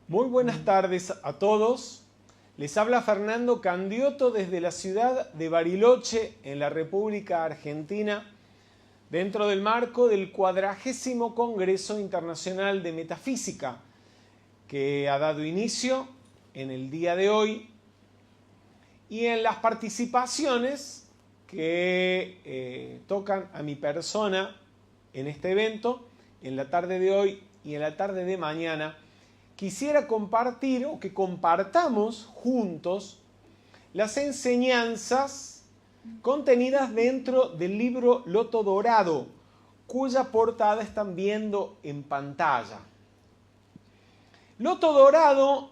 Muy buenas tardes a todos. Les habla Fernando Candiotto desde la ciudad de Bariloche, en la República Argentina, dentro del marco del 40º Congreso Internacional de Metafísica, que ha dado inicio en el día de hoy, y en las participaciones que tocan a mi persona en este evento, en la tarde de hoy y en la tarde de mañana, quisiera compartir o que compartamos juntos las enseñanzas contenidas dentro del libro Loto Dorado, cuya portada están viendo en pantalla. Loto Dorado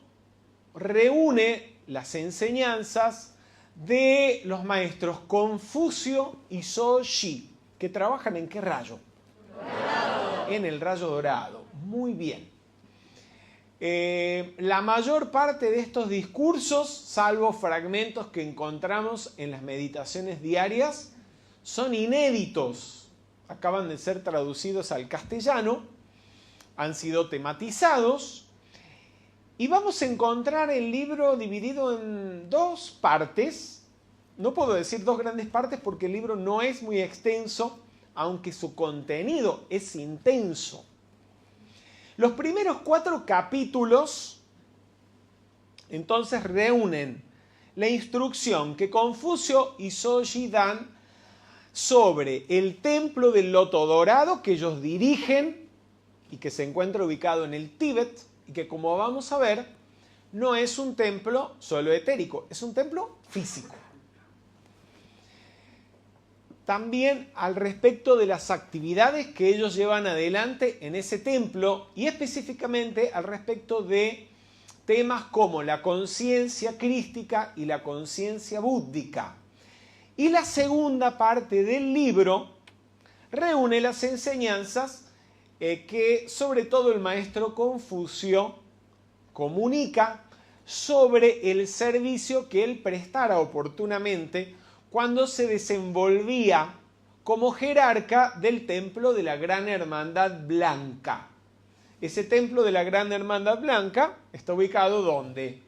reúne las enseñanzas de los maestros Confucio y Zhou-Yi, que trabajan ¿en qué rayo? Dorado. En el rayo dorado. Muy bien. La mayor parte de estos discursos, salvo fragmentos que encontramos en las meditaciones diarias, son inéditos. Acaban de ser traducidos al castellano, han sido tematizados, y vamos a encontrar el libro dividido en dos partes. No puedo decir dos grandes partes porque el libro no es muy extenso, aunque su contenido es intenso. Los primeros 4 capítulos, entonces, reúnen la instrucción que Confucio y Zhou-Yi dan sobre el templo del Loto Dorado que ellos dirigen y que se encuentra ubicado en el Tíbet, y que, como vamos a ver, no es un templo solo etérico, es un templo físico. También al respecto de las actividades que ellos llevan adelante en ese templo, y específicamente al respecto de temas como la conciencia crística y la conciencia búdhica. Y la segunda parte del libro reúne las enseñanzas que sobre todo el maestro Confucio comunica sobre el servicio que él prestara oportunamente cuando se desenvolvía como jerarca del templo de la Gran Hermandad Blanca. Ese templo de la Gran Hermandad Blanca está ubicado ¿dónde?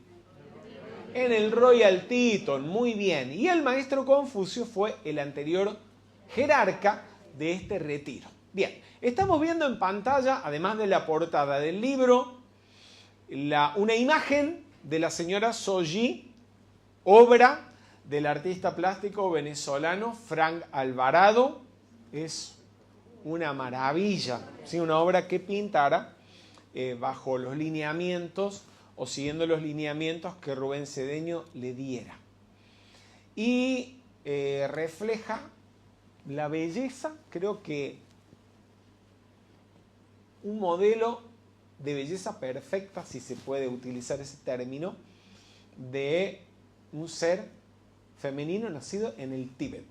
En el Royal Teton, muy bien. Y el maestro Confucio fue el anterior jerarca de este retiro. Bien, estamos viendo en pantalla, además de la portada del libro, una imagen de la señora Zhou-Yi, obra del artista plástico venezolano Frank Alvarado. Es una maravilla, ¿sí? Una obra que pintara bajo los lineamientos o siguiendo los lineamientos que Rubén Cedeño le diera. Y refleja la belleza, creo que un modelo de belleza perfecta, si se puede utilizar ese término, de un ser femenino nacido en el Tíbet.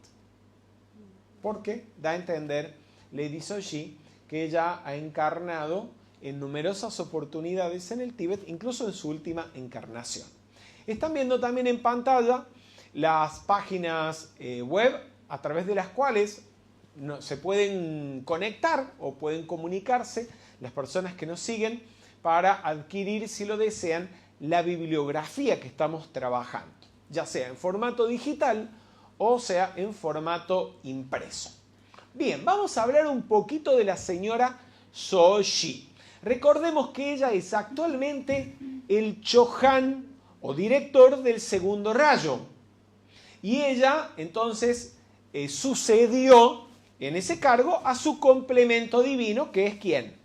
Porque da a entender Lady Zhou-Yi que ella ha encarnado en numerosas oportunidades en el Tíbet, incluso en su última encarnación. Están viendo también en pantalla las páginas web a través de las cuales se pueden conectar o pueden comunicarse las personas que nos siguen para adquirir, si lo desean, la bibliografía que estamos trabajando, ya sea en formato digital o sea en formato impreso. Bien, vamos a hablar un poquito de la señora Zhou-Yi. Recordemos que ella es actualmente el Chohan o director del segundo rayo. Y ella entonces sucedió en ese cargo a su complemento divino, que es ¿quién?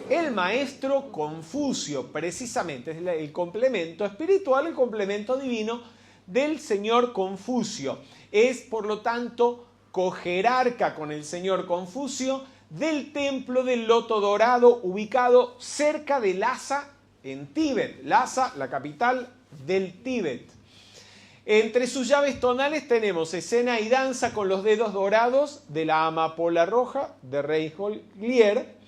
El maestro Confucio, precisamente, es el complemento espiritual, el complemento divino del señor Confucio. Es, por lo tanto, cojerarca con el señor Confucio del templo del Loto Dorado, ubicado cerca de Lhasa, en Tíbet. Lhasa, la capital del Tíbet. Entre sus llaves tonales tenemos escena y danza con los dedos dorados de la amapola roja de Reinhold Glier,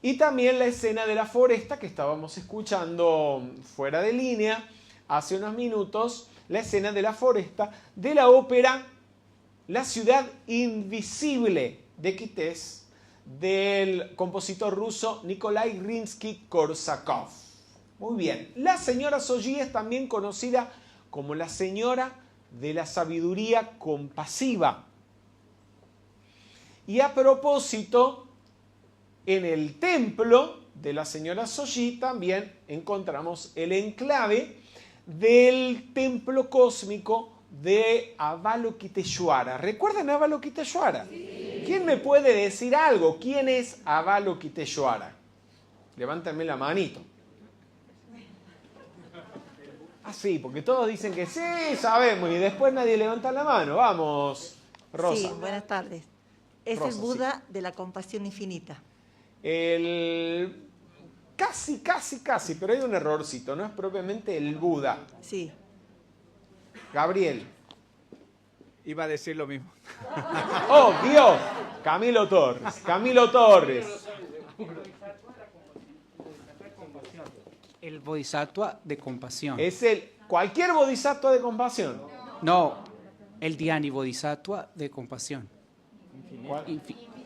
y también la escena de la foresta que estábamos escuchando fuera de línea hace unos minutos, la escena de la foresta de la ópera La ciudad invisible de Kitez, del compositor ruso Nikolai Rimsky-Korsakov. Muy bien. La señora Soji es también conocida como la señora de la sabiduría compasiva. Y a propósito, en el templo de la señora Soji también encontramos el enclave del templo cósmico de Avalokiteshvara. ¿Recuerdan Avalokiteshvara? Sí. ¿Quién me puede decir algo? ¿Quién es Avalokiteshvara? Levántenme la manito. Ah, sí, porque todos dicen que sí, sabemos, y después nadie levanta la mano. Vamos, Rosa. Sí, buenas tardes. Es Rosa, el Buda de la compasión infinita. Casi, pero hay un errorcito, no es propiamente el Buda. Sí. Gabriel. Iba a decir lo mismo. ¡Oh, Dios! Camilo Torres. El bodhisattva de compasión. Es cualquier bodhisattva de compasión. No, el Dhyani bodhisattva de compasión.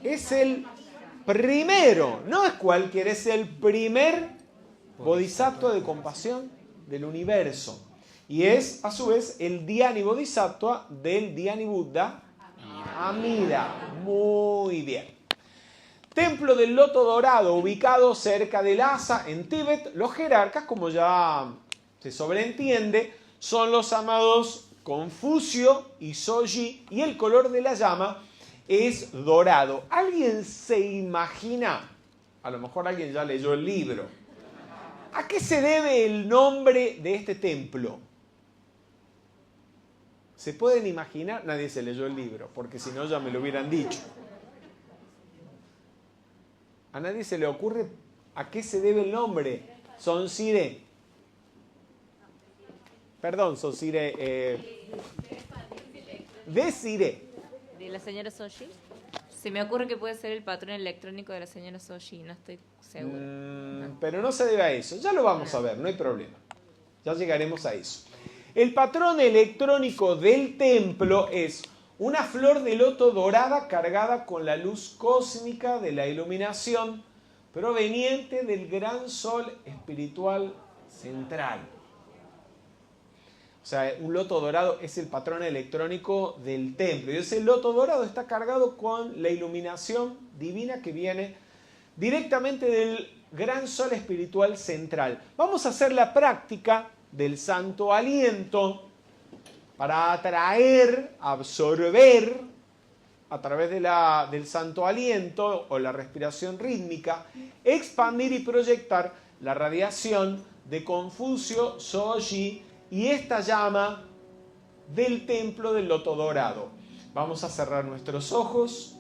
Es el primero, no es cualquiera, es el primer bodhisattva de compasión del universo. Y es, a su vez, el Dhyani bodhisattva del Dhyani Buddha Amida. Muy bien. Templo del Loto Dorado, ubicado cerca de Lhasa, en Tíbet. Los jerarcas, como ya se sobreentiende, son los amados Confucio y Soji, y el color de la llama es dorado. ¿Alguien se imagina? A lo mejor alguien ya leyó el libro. ¿A qué se debe el nombre de este templo? ¿Se pueden imaginar? Nadie se leyó el libro, porque si no ya me lo hubieran dicho. ¿A nadie se le ocurre a qué se debe el nombre? Sonsire. Perdón, Sonsire. Desire. ¿De la señora Soji? Se me ocurre que puede ser el patrón electrónico de la señora Soji, no estoy segura. Pero no se debe a eso. Ya lo vamos a ver, no hay problema. Ya llegaremos a eso. El patrón electrónico del templo es una flor de loto dorada cargada con la luz cósmica de la iluminación proveniente del gran sol espiritual central. O sea, un loto dorado es el patrón electrónico del templo. Y ese loto dorado está cargado con la iluminación divina que viene directamente del gran sol espiritual central. Vamos a hacer la práctica del santo aliento para atraer, absorber a través del santo aliento o la respiración rítmica, expandir y proyectar la radiación de Confucio, Soji y esta llama del templo del loto dorado. Vamos a cerrar nuestros ojos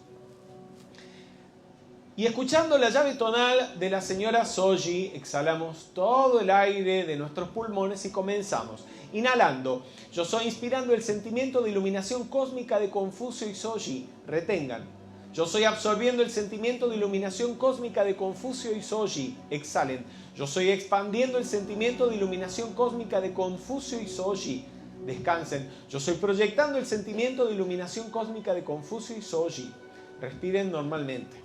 y escuchando la llave tonal de la señora Soji, exhalamos todo el aire de nuestros pulmones y comenzamos. Inhalando, yo soy inspirando el sentimiento de iluminación cósmica de Confucio y Soji. Retengan. Yo soy absorbiendo el sentimiento de iluminación cósmica de Confucio y Soji. Exhalen. Yo soy expandiendo el sentimiento de iluminación cósmica de Confucio y Soji. Descansen. Yo soy proyectando el sentimiento de iluminación cósmica de Confucio y Soji. Respiren normalmente.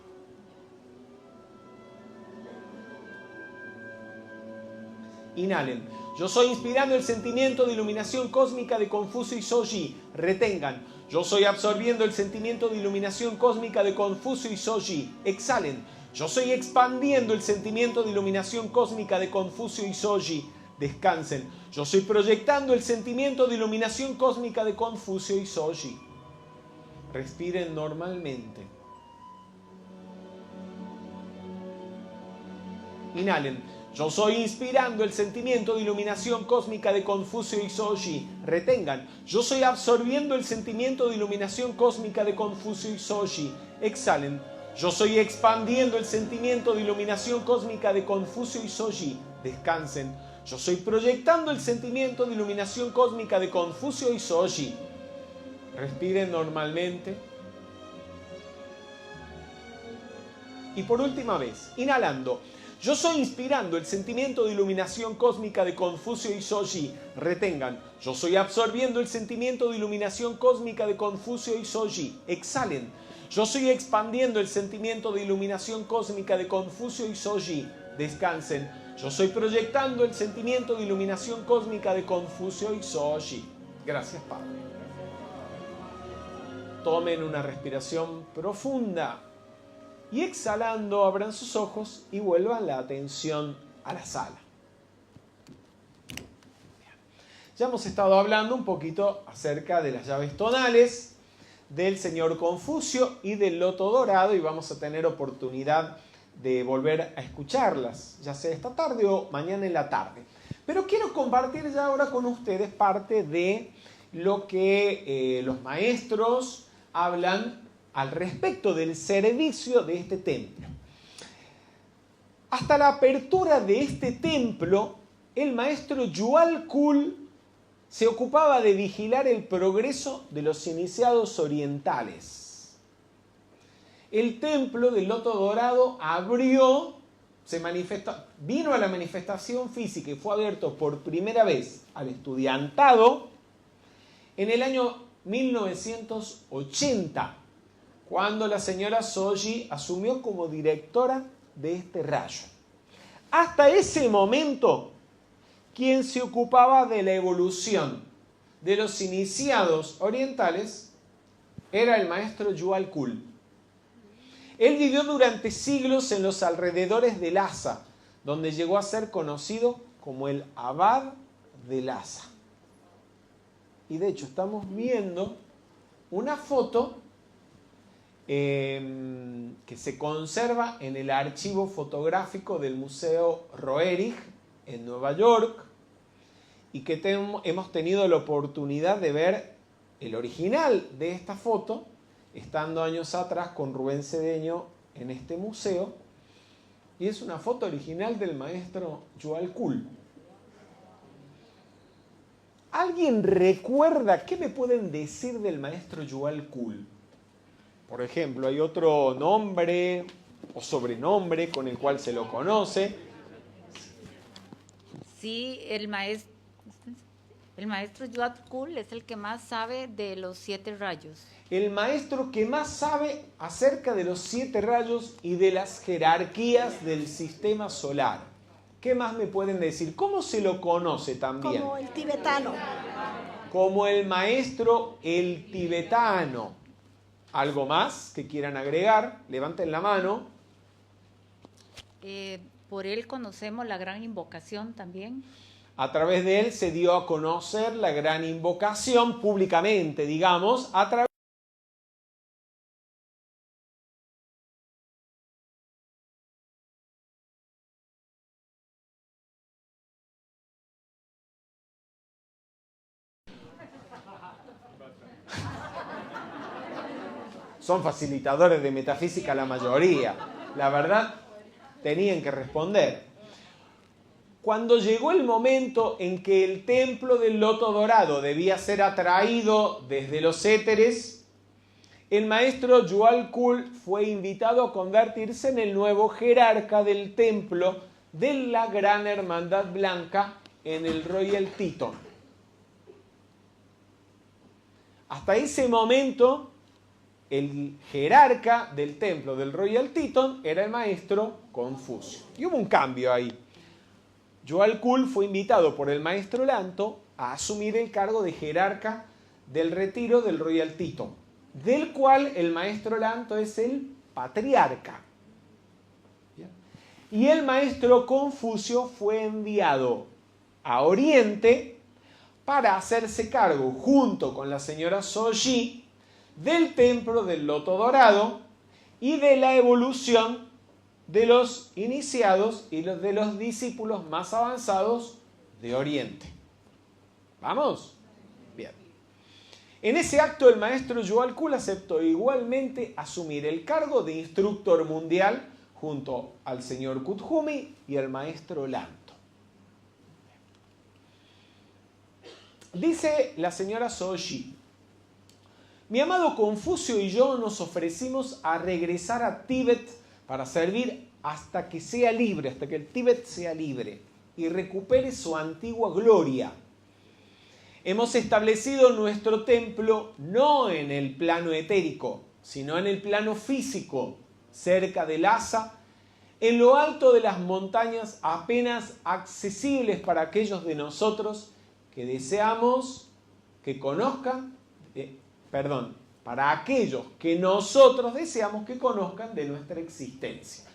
Inhalen. Yo soy inspirando el sentimiento de iluminación cósmica de Confucio y Soji. Retengan. Yo soy absorbiendo el sentimiento de iluminación cósmica de Confucio y Soji. Exhalen. Yo soy expandiendo el sentimiento de iluminación cósmica de Confucio y Soji. Descansen. Yo soy proyectando el sentimiento de iluminación cósmica de Confucio y Soji. Respiren normalmente. Inhalen. Yo soy inspirando el sentimiento de iluminación cósmica de Confucio y Soji. Retengan. Yo soy absorbiendo el sentimiento de iluminación cósmica de Confucio y Soji. Exhalen. Yo soy expandiendo el sentimiento de iluminación cósmica de Confucio y Soji. Descansen. Yo soy proyectando el sentimiento de iluminación cósmica de Confucio y Soji. Respiren normalmente. Y por última vez, inhalando. Yo soy inspirando el sentimiento de iluminación cósmica de Confucio y Soji. Retengan. Yo soy absorbiendo el sentimiento de iluminación cósmica de Confucio y Soji. Exhalen. Yo soy expandiendo el sentimiento de iluminación cósmica de Confucio y Soji. Descansen. Yo estoy proyectando el sentimiento de iluminación cósmica de Confucio y Soji. Gracias, Padre. Tomen una respiración profunda y exhalando abran sus ojos y vuelvan la atención a la sala. Ya hemos estado hablando un poquito acerca de las llaves tonales del señor Confucio y del loto dorado y vamos a tener oportunidad de volver a escucharlas, ya sea esta tarde o mañana en la tarde. Pero quiero compartir ya ahora con ustedes parte de lo que los maestros hablan al respecto del servicio de este templo. Hasta la apertura de este templo, el maestro Yual Kul se ocupaba de vigilar el progreso de los iniciados orientales. El templo del Loto Dorado abrió, vino a la manifestación física y fue abierto por primera vez al estudiantado en el año 1980, cuando la señora Soji asumió como directora de este rayo. Hasta ese momento, quien se ocupaba de la evolución de los iniciados orientales era el maestro Yual Kul. Él vivió durante siglos en los alrededores de Lhasa, donde llegó a ser conocido como el Abad de Lhasa. Y de hecho estamos viendo una foto que se conserva en el archivo fotográfico del Museo Roerich en Nueva York y que hemos tenido la oportunidad de ver el original de esta foto estando años atrás con Rubén Cedeño en este museo, y es una foto original del maestro Yual Kul. ¿Alguien recuerda qué me pueden decir del maestro Yual Kul? Por ejemplo, ¿hay otro nombre o sobrenombre con el cual se lo conoce? Sí, el maestro Yual Kul es el que más sabe de los 7 rayos. El maestro que más sabe acerca de los 7 rayos y de las jerarquías del sistema solar. ¿Qué más me pueden decir? ¿Cómo se lo conoce también? Como el tibetano. Como el maestro el tibetano. ¿Algo más que quieran agregar? Levanten la mano. Por él conocemos la gran invocación también. A través de él se dio a conocer la gran invocación públicamente, digamos, a través son facilitadores de metafísica la mayoría. La verdad, tenían que responder. Cuando llegó el momento en que el templo del Loto Dorado debía ser atraído desde los éteres, el maestro Yual Kul fue invitado a convertirse en el nuevo jerarca del templo de la Gran Hermandad Blanca en el Royal Teton. Hasta ese momento, el jerarca del templo del Royal Teton era el maestro Confucio. Y hubo un cambio ahí. Yual Kul fue invitado por el maestro Lanto a asumir el cargo de jerarca del retiro del Royal Teton, del cual el maestro Lanto es el patriarca. Y el maestro Confucio fue enviado a Oriente para hacerse cargo, junto con la señora Soji, del templo del Loto Dorado y de la evolución de los iniciados y de los discípulos más avanzados de Oriente. ¿Vamos? Bien. En ese acto el maestro Yual Kul aceptó igualmente asumir el cargo de instructor mundial junto al señor Kuthumi y al maestro Lanto. Dice la señora Soji: mi amado Confucio y yo nos ofrecimos a regresar a Tíbet para servir hasta que sea libre, hasta que el Tíbet sea libre y recupere su antigua gloria. Hemos establecido nuestro templo no en el plano etérico, sino en el plano físico, cerca de Lhasa, en lo alto de las montañas apenas accesibles para aquellos de nosotros que deseamos que conozcan, para aquellos que nosotros deseamos que conozcan de nuestra existencia.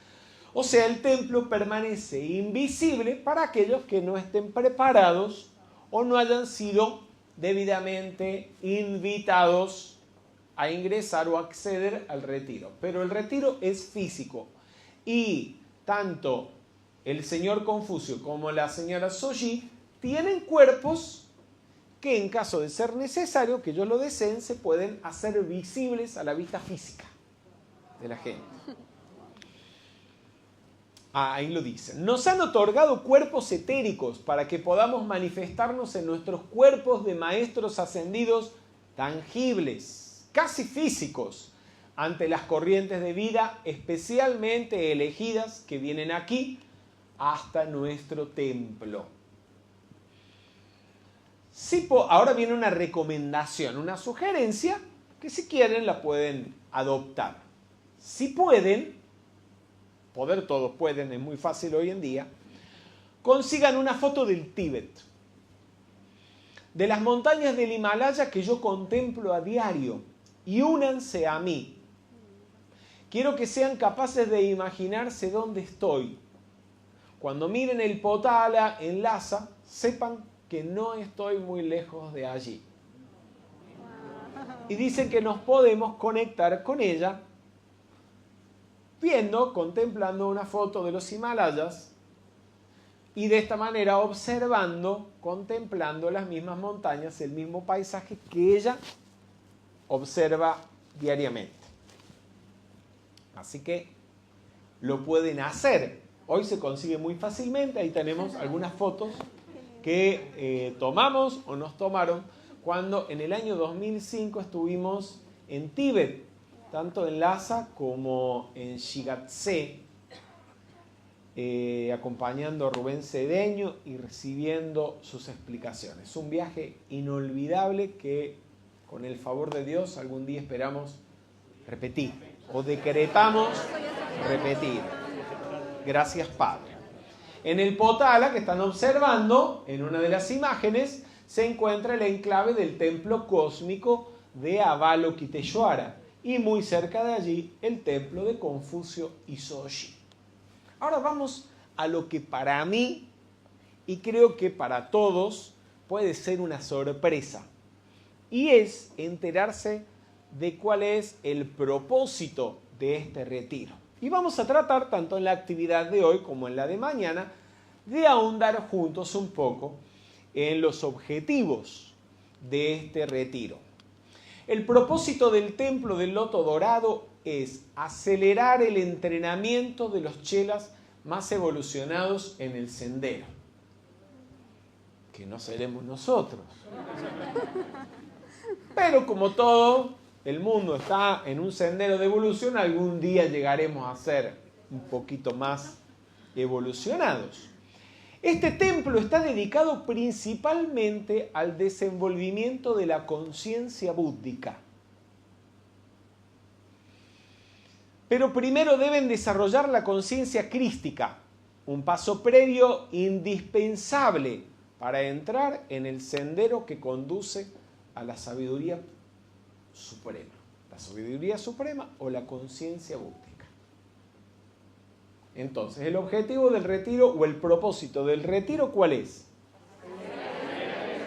O sea, el templo permanece invisible para aquellos que no estén preparados o no hayan sido debidamente invitados a ingresar o acceder al retiro. Pero el retiro es físico y tanto el señor Confucio como la señora Soji tienen cuerpos que en caso de ser necesario, que ellos lo deseen, se pueden hacer visibles a la vista física de la gente. Ahí lo dicen. Nos han otorgado cuerpos etéricos para que podamos manifestarnos en nuestros cuerpos de maestros ascendidos tangibles, casi físicos, ante las corrientes de vida especialmente elegidas que vienen aquí hasta nuestro templo. Sí, ahora viene una recomendación, una sugerencia que si quieren la pueden adoptar. Si pueden, poder todos pueden, es muy fácil hoy en día, consigan una foto del Tíbet, de las montañas del Himalaya que yo contemplo a diario, y únanse a mí. Quiero que sean capaces de imaginarse dónde estoy. Cuando miren el Potala en Lhasa, sepan que no estoy muy lejos de allí. Y dicen que nos podemos conectar con ella contemplando una foto de los Himalayas y de esta manera observando, contemplando las mismas montañas, el mismo paisaje que ella observa diariamente. Así que lo pueden hacer. Hoy se consigue muy fácilmente, ahí tenemos algunas fotos que tomamos o nos tomaron cuando en el año 2005 estuvimos en Tíbet, tanto en Lhasa como en Shigatse, acompañando a Rubén Cedeño y recibiendo sus explicaciones. Un viaje inolvidable que con el favor de Dios algún día esperamos repetir o decretamos repetir. Gracias, Padre. En el Potala, que están observando, en una de las imágenes, se encuentra el enclave del templo cósmico de Avalokiteshvara y muy cerca de allí el templo de Confucio y Soji. Ahora vamos a lo que para mí, y creo que para todos, puede ser una sorpresa, y es enterarse de cuál es el propósito de este retiro. Y vamos a tratar, tanto en la actividad de hoy como en la de mañana, de ahondar juntos un poco en los objetivos de este retiro. El propósito del Templo del Loto Dorado es acelerar el entrenamiento de los chelas más evolucionados en el sendero. Que no seremos nosotros. Pero como todo el mundo está en un sendero de evolución, algún día llegaremos a ser un poquito más evolucionados. Este templo está dedicado principalmente al desenvolvimiento de la conciencia búdhica. Pero primero deben desarrollar la conciencia crística, un paso previo indispensable para entrar en el sendero que conduce a la sabiduría suprema. La sabiduría suprema o la conciencia búdhica. Entonces, el objetivo del retiro o el propósito del retiro, ¿cuál es?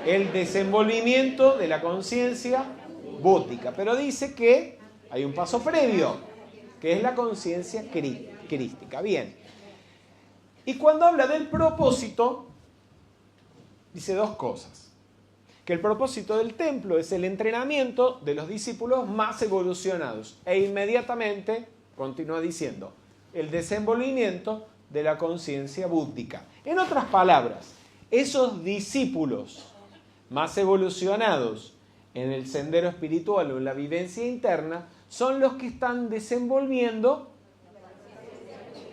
El desenvolvimiento de la conciencia búdhica. Pero dice que hay un paso previo, que es la conciencia crística. Bien. Y cuando habla del propósito, dice dos cosas. Que el propósito del templo es el entrenamiento de los discípulos más evolucionados. E inmediatamente continúa diciendo, el desenvolvimiento de la conciencia búdhica. En otras palabras, esos discípulos más evolucionados en el sendero espiritual o en la vivencia interna son los que están desenvolviendo,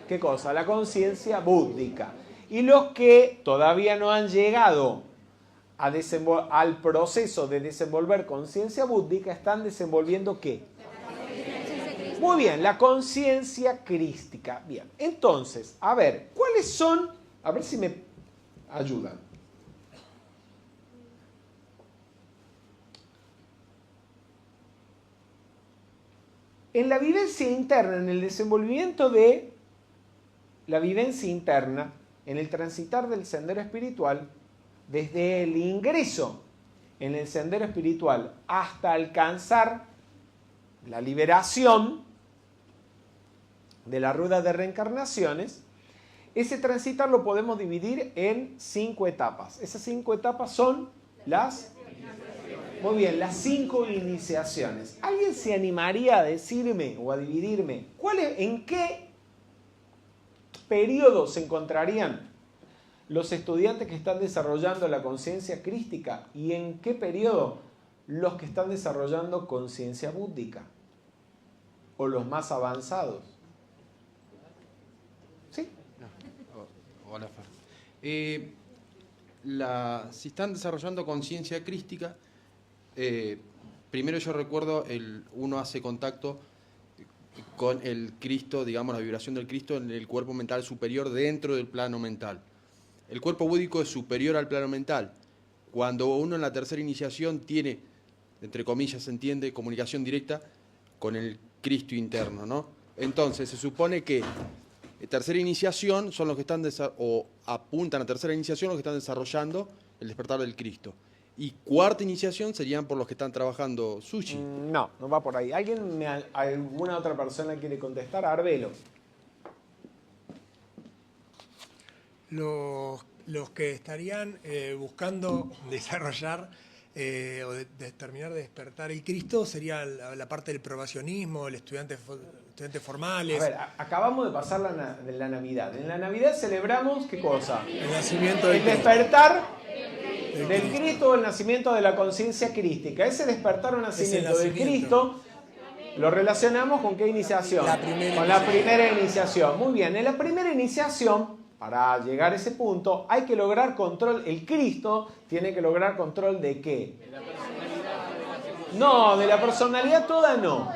¿qué cosa? La conciencia búdhica. Y los que todavía no han llegado al proceso de desenvolver conciencia búdhica están desenvolviendo ¿qué? Muy bien, la conciencia crística. Bien, entonces, a ver, ¿cuáles son? A ver si me ayudan. En la vivencia interna, en el desenvolvimiento de la vivencia interna, en el transitar del sendero espiritual, desde el ingreso en el sendero espiritual hasta alcanzar la liberación de la rueda de reencarnaciones, ese transitar lo podemos dividir en 5 etapas. Esas 5 etapas son las... Muy bien, las 5 iniciaciones. ¿Alguien se animaría a decirme o a dividirme en qué periodo se encontrarían los estudiantes que están desarrollando la conciencia crística y en qué periodo los que están desarrollando conciencia búdica o los más avanzados? ¿Sí? Hola, Fer. Si están desarrollando conciencia crística, primero yo recuerdo, uno hace contacto con el Cristo, digamos, la vibración del Cristo en el cuerpo mental superior dentro del plano mental. El cuerpo búdico es superior al plano mental. Cuando uno en la tercera iniciación tiene, entre comillas, se entiende, comunicación directa con el Cristo interno, ¿no? Entonces, se supone que tercera iniciación son los que están, o apuntan a tercera iniciación los que están desarrollando el despertar del Cristo. Y cuarta iniciación serían por los que están trabajando sushi. No, no va por ahí. ¿Alguna otra persona quiere contestar? Arbelo. Los que estarían buscando desarrollar o terminar de despertar el Cristo sería la parte del probacionismo, el estudiantes formales. A ver, acabamos de pasar la Navidad. En la Navidad celebramos, ¿qué cosa? El nacimiento del El despertar del Cristo o el nacimiento de la conciencia crística. Ese despertar o nacimiento del Cristo lo relacionamos con ¿qué iniciación? Con la primera iniciación. Muy bien, en la primera iniciación, para llegar a ese punto, hay que lograr control. El Cristo tiene que lograr control ¿de qué? No, de la personalidad toda no.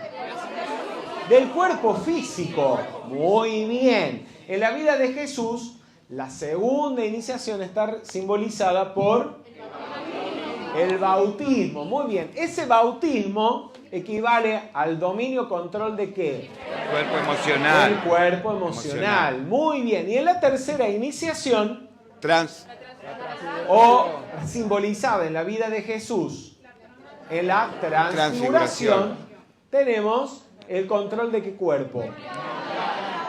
Del cuerpo físico. Muy bien. En la vida de Jesús, la segunda iniciación está simbolizada por el bautismo. Muy bien. Ese bautismo equivale al dominio control ¿de qué? Cuerpo emocional. El cuerpo emocional. Muy bien. Y en la tercera iniciación, o simbolizada en la vida de Jesús, en la transfiguración, tenemos el control ¿de qué cuerpo?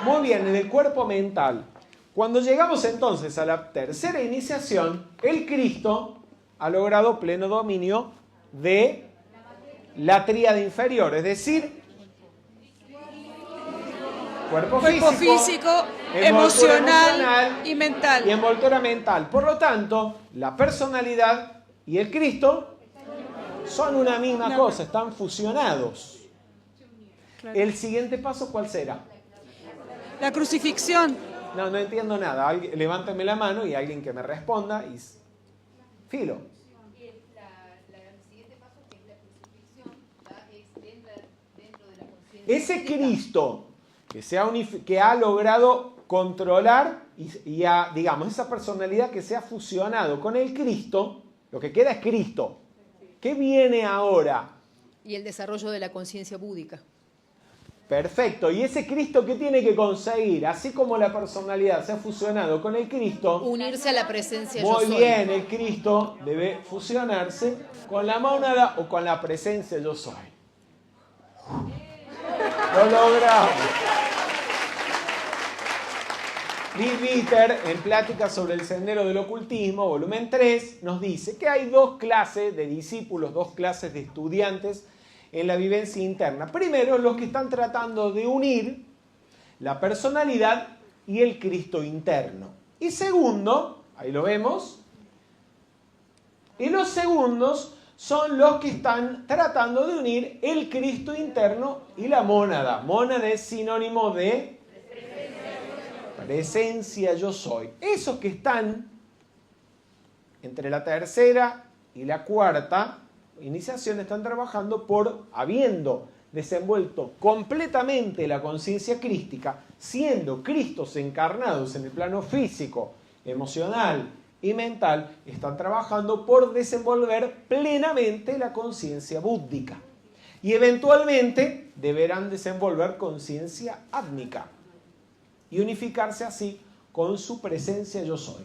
Muy bien, en el cuerpo mental. Cuando llegamos entonces a la tercera iniciación, el Cristo ha logrado pleno dominio de la tríada inferior, es decir, cuerpo físico, emocional y mental. Y envoltura mental. Por lo tanto, la personalidad y el Cristo son una misma cosa, están fusionados. Claro. El siguiente paso, ¿cuál será? La crucifixión. No entiendo nada. Levánteme la mano y alguien que me responda. Filo. Ese Cristo que ha logrado controlar y digamos, esa personalidad que se ha fusionado con el Cristo, lo que queda es Cristo. ¿Qué viene ahora? Y el desarrollo de la conciencia búdica. Perfecto. ¿Y ese Cristo qué tiene que conseguir? Así como la personalidad se ha fusionado con el Cristo, unirse a la presencia yo soy. Muy bien, el Cristo debe fusionarse con la mónada o con la presencia yo soy. Lo logramos. Lee Bitter, en Pláticas sobre el Sendero del Ocultismo, volumen 3, nos dice que hay 2 clases de discípulos, 2 clases de estudiantes en la vivencia interna. Primero, los que están tratando de unir la personalidad y el Cristo interno. Y segundo, ahí lo vemos, y los segundos son los que están tratando de unir el Cristo interno y la mónada. Mónada es sinónimo de presencia yo soy. Esos que están entre la tercera y la cuarta iniciación están trabajando por habiendo desenvuelto completamente la conciencia crística, siendo Cristos encarnados en el plano físico, emocional y mental, están trabajando por desenvolver plenamente la conciencia búdhica. Y eventualmente deberán desenvolver conciencia átmica y unificarse así con su presencia yo soy.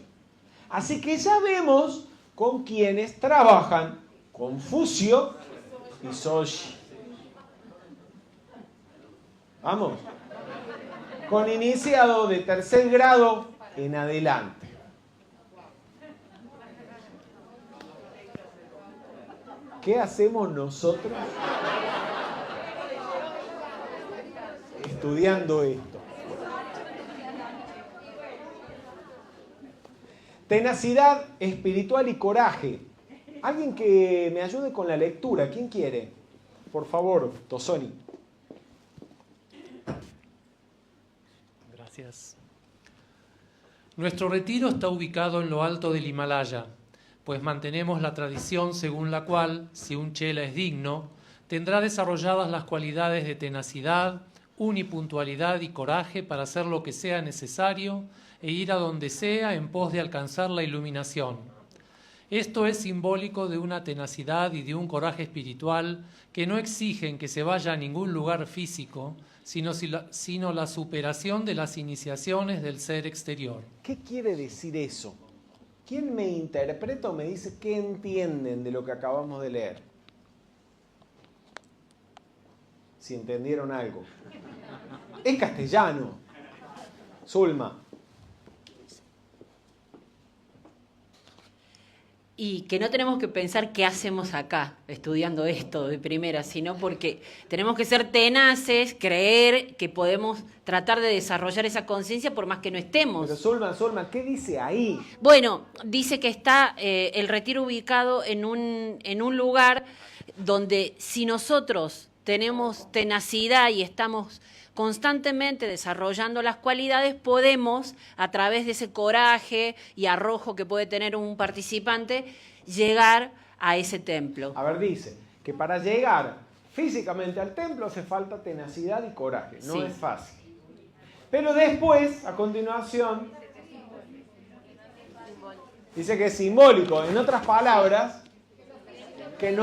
Así que ya vemos con quienes trabajan Confucio y Soshi. Vamos. Con iniciado de tercer grado en adelante. ¿Qué hacemos nosotros estudiando esto? Tenacidad espiritual y coraje. Alguien que me ayude con la lectura. ¿Quién quiere? Por favor, Tosoni. Gracias. Nuestro retiro está ubicado en lo alto del Himalaya, pues mantenemos la tradición según la cual, si un chela es digno, tendrá desarrolladas las cualidades de tenacidad, unipuntualidad y coraje para hacer lo que sea necesario e ir a donde sea en pos de alcanzar la iluminación. Esto es simbólico de una tenacidad y de un coraje espiritual que no exigen que se vaya a ningún lugar físico, sino la superación de las iniciaciones del ser exterior. ¿Qué quiere decir eso? ¿Quién me interpreta o me dice qué entienden de lo que acabamos de leer? Si entendieron algo. Es castellano. Zulma. Y que no tenemos que pensar qué hacemos acá estudiando esto de primera, sino porque tenemos que ser tenaces, creer que podemos tratar de desarrollar esa conciencia por más que no estemos. Pero Zulma, ¿qué dice ahí? Bueno, dice que está el retiro ubicado en un lugar donde si nosotros tenemos tenacidad y estamos constantemente desarrollando las cualidades, podemos, a través de ese coraje y arrojo que puede tener un participante, llegar a ese templo. A ver, dice que para llegar físicamente al templo hace falta tenacidad y coraje. No Sí. es fácil. Pero después, a continuación, dice que es simbólico. En otras palabras, que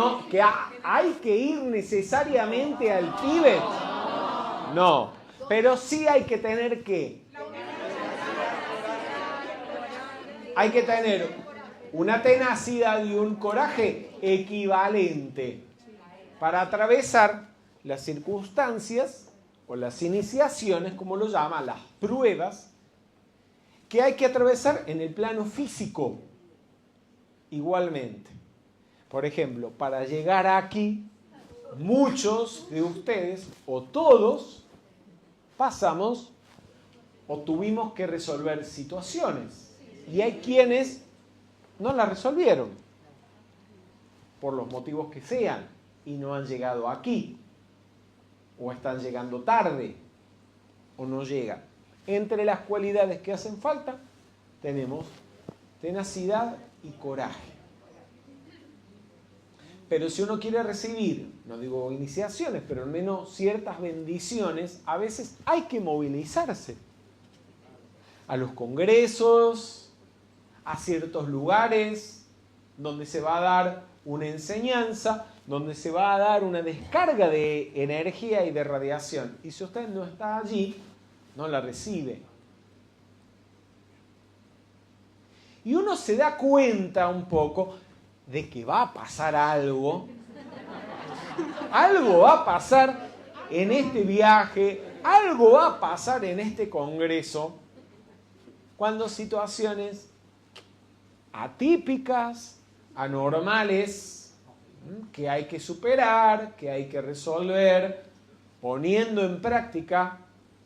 hay que ir necesariamente al Tíbet. No, pero sí hay que tener ¿qué? Hay que tener una tenacidad y un coraje equivalente para atravesar las circunstancias o las iniciaciones, como lo llama, las pruebas, que hay que atravesar en el plano físico igualmente. Por ejemplo, para llegar aquí, muchos de ustedes, o todos, pasamos o tuvimos que resolver situaciones. Y hay quienes no las resolvieron, por los motivos que sean, y no han llegado aquí, o están llegando tarde, o no llegan. Entre las cualidades que hacen falta, tenemos tenacidad y coraje. Pero si uno quiere recibir, no digo iniciaciones, pero al menos ciertas bendiciones, a veces hay que movilizarse a los congresos, a ciertos lugares donde se va a dar una enseñanza, donde se va a dar una descarga de energía y de radiación. Y si usted no está allí, no la recibe. Y uno se da cuenta un poco de que va a pasar algo. Algo va a pasar en este viaje, algo va a pasar en este congreso, cuando situaciones atípicas, anormales, que hay que superar, que hay que resolver, poniendo en práctica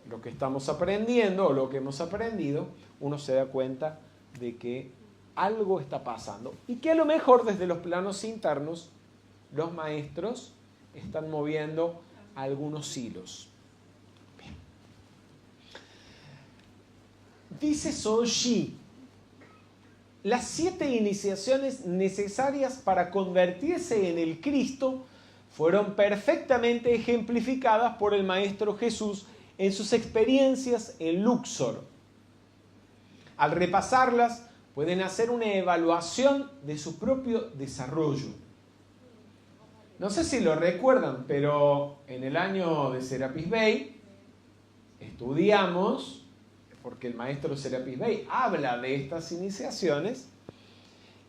lo que estamos aprendiendo o lo que hemos aprendido, uno se da cuenta de que algo está pasando y que a lo mejor desde los planos internos los maestros están moviendo algunos hilos. Bien. Dice Soshi, las 7 iniciaciones necesarias para convertirse en el Cristo fueron perfectamente ejemplificadas por el Maestro Jesús en sus experiencias en Luxor. Al repasarlas, pueden hacer una evaluación de su propio desarrollo. No sé si lo recuerdan, pero en el año de Serapis Bey estudiamos, porque el maestro Serapis Bey habla de estas iniciaciones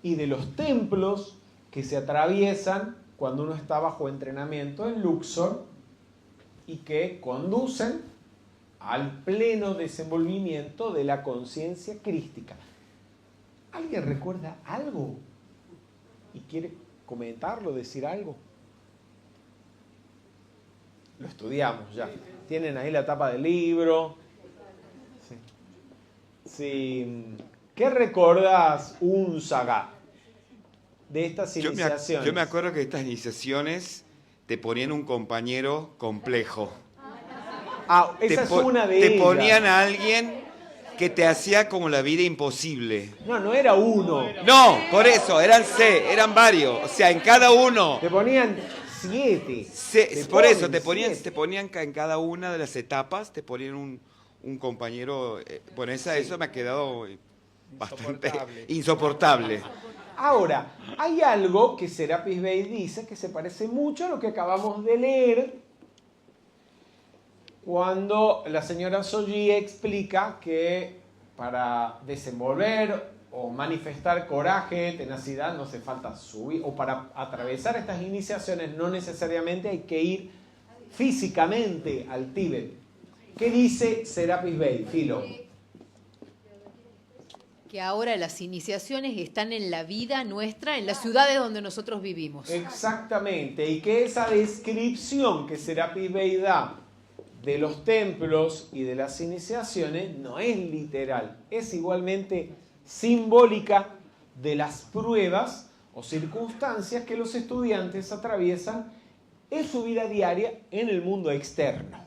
y de los templos que se atraviesan cuando uno está bajo entrenamiento en Luxor y que conducen al pleno desenvolvimiento de la conciencia crística. ¿Alguien recuerda algo y quiere comentarlo, decir algo? Lo estudiamos ya. Tienen ahí la tapa del libro. Sí. Sí. ¿Qué recordás, Unzaga, de estas iniciaciones? Yo me acuerdo que estas iniciaciones te ponían un compañero complejo. Ah, esa es una de ellas. Te ponían a alguien que te hacía como la vida imposible. No era uno. No, por eso, eran varios. O sea, en cada uno. Te ponían 7. Por eso, te ponían en cada una de las etapas, te ponían un compañero. Bueno, eso me ha quedado bastante insoportable. Ahora, hay algo que Serapis Bey dice que se parece mucho a lo que acabamos de leer cuando la señora Soji explica que para desenvolver o manifestar coraje, tenacidad, no hace falta subir, o para atravesar estas iniciaciones no necesariamente hay que ir físicamente al Tíbet. ¿Qué dice Serapis Bey, Filo? Que ahora las iniciaciones están en la vida nuestra, en las ciudades donde nosotros vivimos. Exactamente, y que esa descripción que Serapis Bey da de los templos y de las iniciaciones no es literal, es igualmente simbólica de las pruebas o circunstancias que los estudiantes atraviesan en su vida diaria en el mundo externo.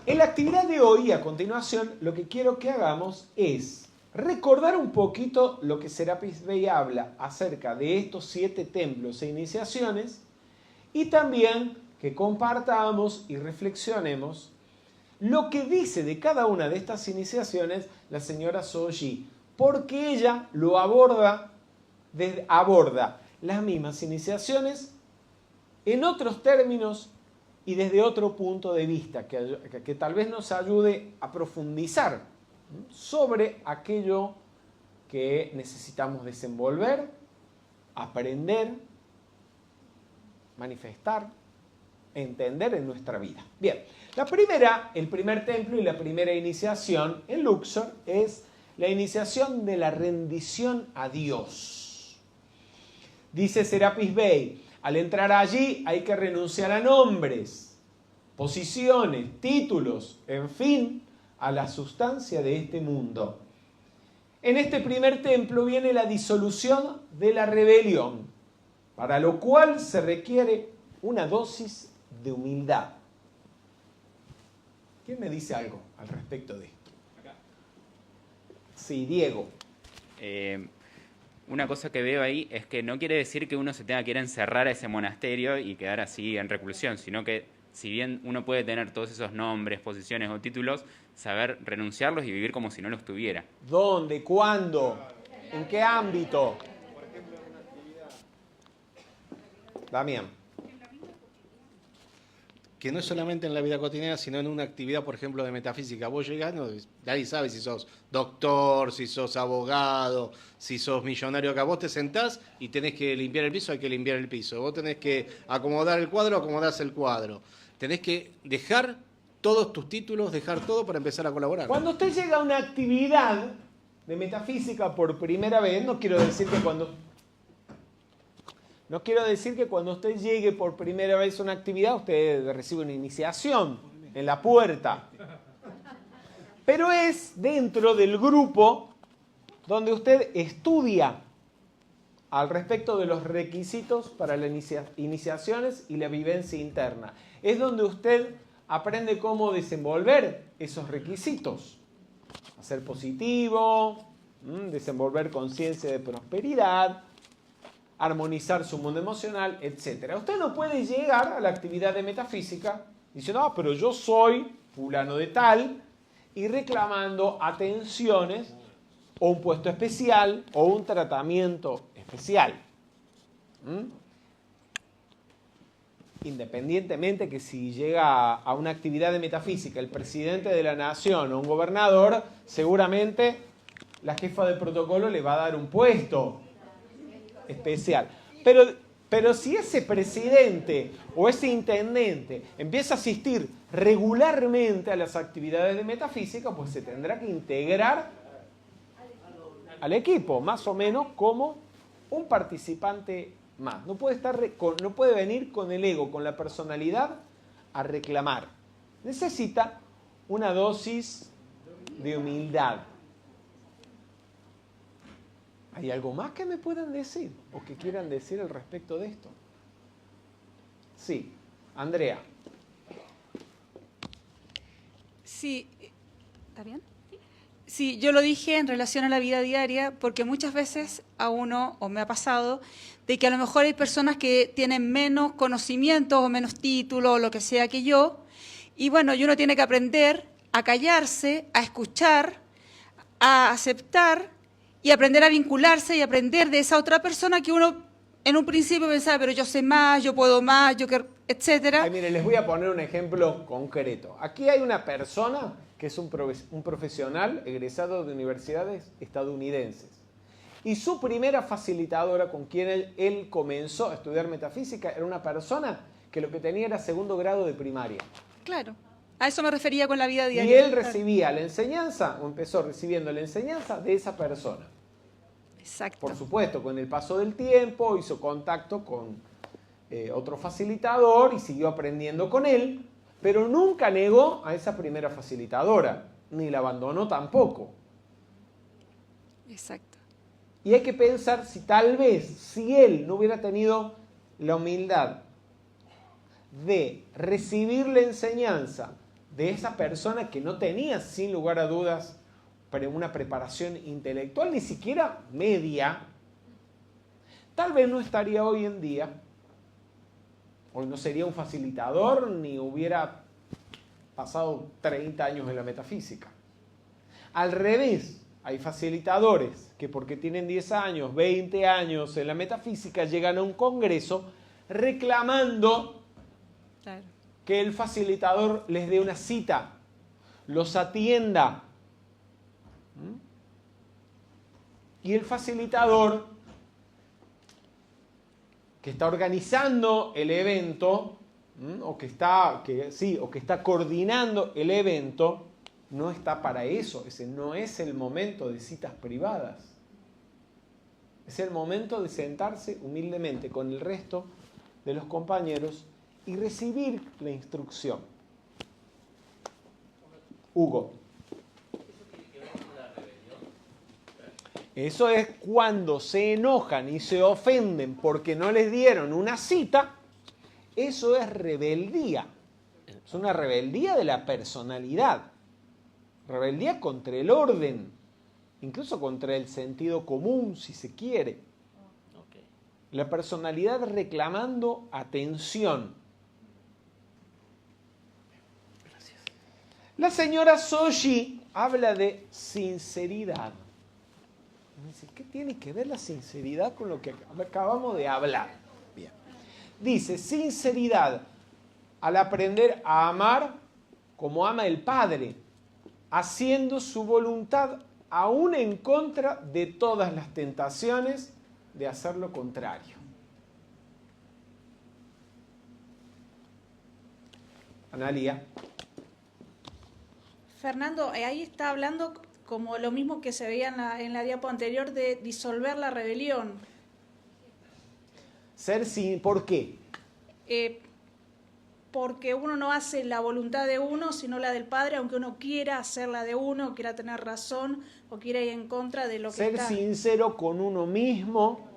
En la actividad de hoy, a continuación, lo que quiero que hagamos es recordar un poquito lo que Serapis Bey habla acerca de estos 7 templos e iniciaciones y también que compartamos y reflexionemos lo que dice de cada una de estas iniciaciones la señora Soji, porque ella lo aborda las mismas iniciaciones en otros términos y desde otro punto de vista, que tal vez nos ayude a profundizar sobre aquello que necesitamos desenvolver, aprender, manifestar, entender en nuestra vida. Bien, el primer templo y la primera iniciación en Luxor es la iniciación de la rendición a Dios. Dice Serapis Bey, al entrar allí hay que renunciar a nombres, posiciones, títulos, en fin, a la sustancia de este mundo. En este primer templo viene la disolución de la rebelión, para lo cual se requiere una dosis de humildad. ¿Quién me dice algo al respecto de esto? Sí, Diego. Una cosa que veo ahí es que no quiere decir que uno se tenga que ir a encerrar a ese monasterio y quedar así en reclusión, sino que si bien uno puede tener todos esos nombres, posiciones o títulos, saber renunciarlos y vivir como si no los tuviera. ¿Dónde? ¿Cuándo? ¿En qué ámbito? Damián. Que no es solamente en la vida cotidiana, sino en una actividad, por ejemplo, de metafísica. Vos llegás, nadie sabe si sos doctor, si sos abogado, si sos millonario acá. Vos te sentás y tenés que limpiar el piso, hay que limpiar el piso. Vos tenés que acomodar el cuadro, acomodás el cuadro. Tenés que dejar todos tus títulos, dejar todo para empezar a colaborar. Cuando usted llega a una actividad de metafísica por primera vez, no quiero decir que cuando usted llegue por primera vez a una actividad, usted recibe una iniciación en la puerta. Pero es dentro del grupo donde usted estudia al respecto de los requisitos para las iniciaciones y la vivencia interna. Es donde usted aprende cómo desenvolver esos requisitos. A ser positivo, desenvolver conciencia de prosperidad, armonizar su mundo emocional, etc. Usted no puede llegar a la actividad de metafísica diciendo, ah, pero yo soy fulano de tal, y reclamando atenciones o un puesto especial o un tratamiento especial. Independientemente que si llega a una actividad de metafísica el presidente de la nación o un gobernador, seguramente la jefa de protocolo le va a dar un puesto especial. Pero si ese presidente o ese intendente empieza a asistir regularmente a las actividades de metafísica, pues se tendrá que integrar al equipo, más o menos como un participante más. No puede venir con el ego, con la personalidad a reclamar. Necesita una dosis de humildad. ¿Hay algo más que me puedan decir o que quieran decir al respecto de esto? Sí, Andrea. Sí, ¿está bien? Sí, yo lo dije en relación a la vida diaria porque muchas veces a uno, o me ha pasado, de que a lo mejor hay personas que tienen menos conocimiento o menos título o lo que sea que yo, y bueno, y uno tiene que aprender a callarse, a escuchar, a aceptar y aprender a vincularse y aprender de esa otra persona que uno en un principio pensaba, pero yo sé más, yo puedo más, etcétera. Ay, mire, les voy a poner un ejemplo concreto. Aquí hay una persona que es un profesional egresado de universidades estadounidenses. Y su primera facilitadora con quien él comenzó a estudiar metafísica era una persona que lo que tenía era 2º grado de primaria. Claro, a eso me refería con la vida Y diaria. él recibía la enseñanza, o empezó recibiendo la enseñanza de esa persona. Exacto. Por supuesto, con el paso del tiempo hizo contacto con otro facilitador y siguió aprendiendo con él, pero nunca negó a esa primera facilitadora, ni la abandonó tampoco. Exacto. Y hay que pensar si tal vez, si él no hubiera tenido la humildad de recibir la enseñanza de esa persona que no tenía, sin lugar a dudas, una preparación intelectual, ni siquiera media, tal vez no estaría hoy en día, o no sería un facilitador, ni hubiera pasado 30 años en la metafísica. Al revés, hay facilitadores que porque tienen 10 años, 20 años en la metafísica, llegan a un congreso reclamando que el facilitador les dé una cita, los atienda. Y el facilitador que está organizando el evento, o que está coordinando el evento, no está para eso. Ese no es el momento de citas privadas. Es el momento de sentarse humildemente con el resto de los compañeros y recibir la instrucción. Hugo. Eso es cuando se enojan y se ofenden porque no les dieron una cita. Eso es rebeldía. Es una rebeldía de la personalidad. Rebeldía contra el orden. Incluso contra el sentido común, si se quiere. La personalidad reclamando atención. La señora Soji habla de sinceridad. ¿Qué tiene que ver la sinceridad con lo que acabamos de hablar? Bien. Dice, sinceridad al aprender a amar como ama el Padre, haciendo su voluntad aún en contra de todas las tentaciones de hacer lo contrario. Analía. Fernando, ahí está hablando como lo mismo que se veía en la diapo anterior de disolver la rebelión. ¿Por qué? Porque uno no hace la voluntad de uno, sino la del Padre, aunque uno quiera hacer la de uno, quiera tener razón, o quiera ir en contra de lo que está. Ser sincero con uno mismo,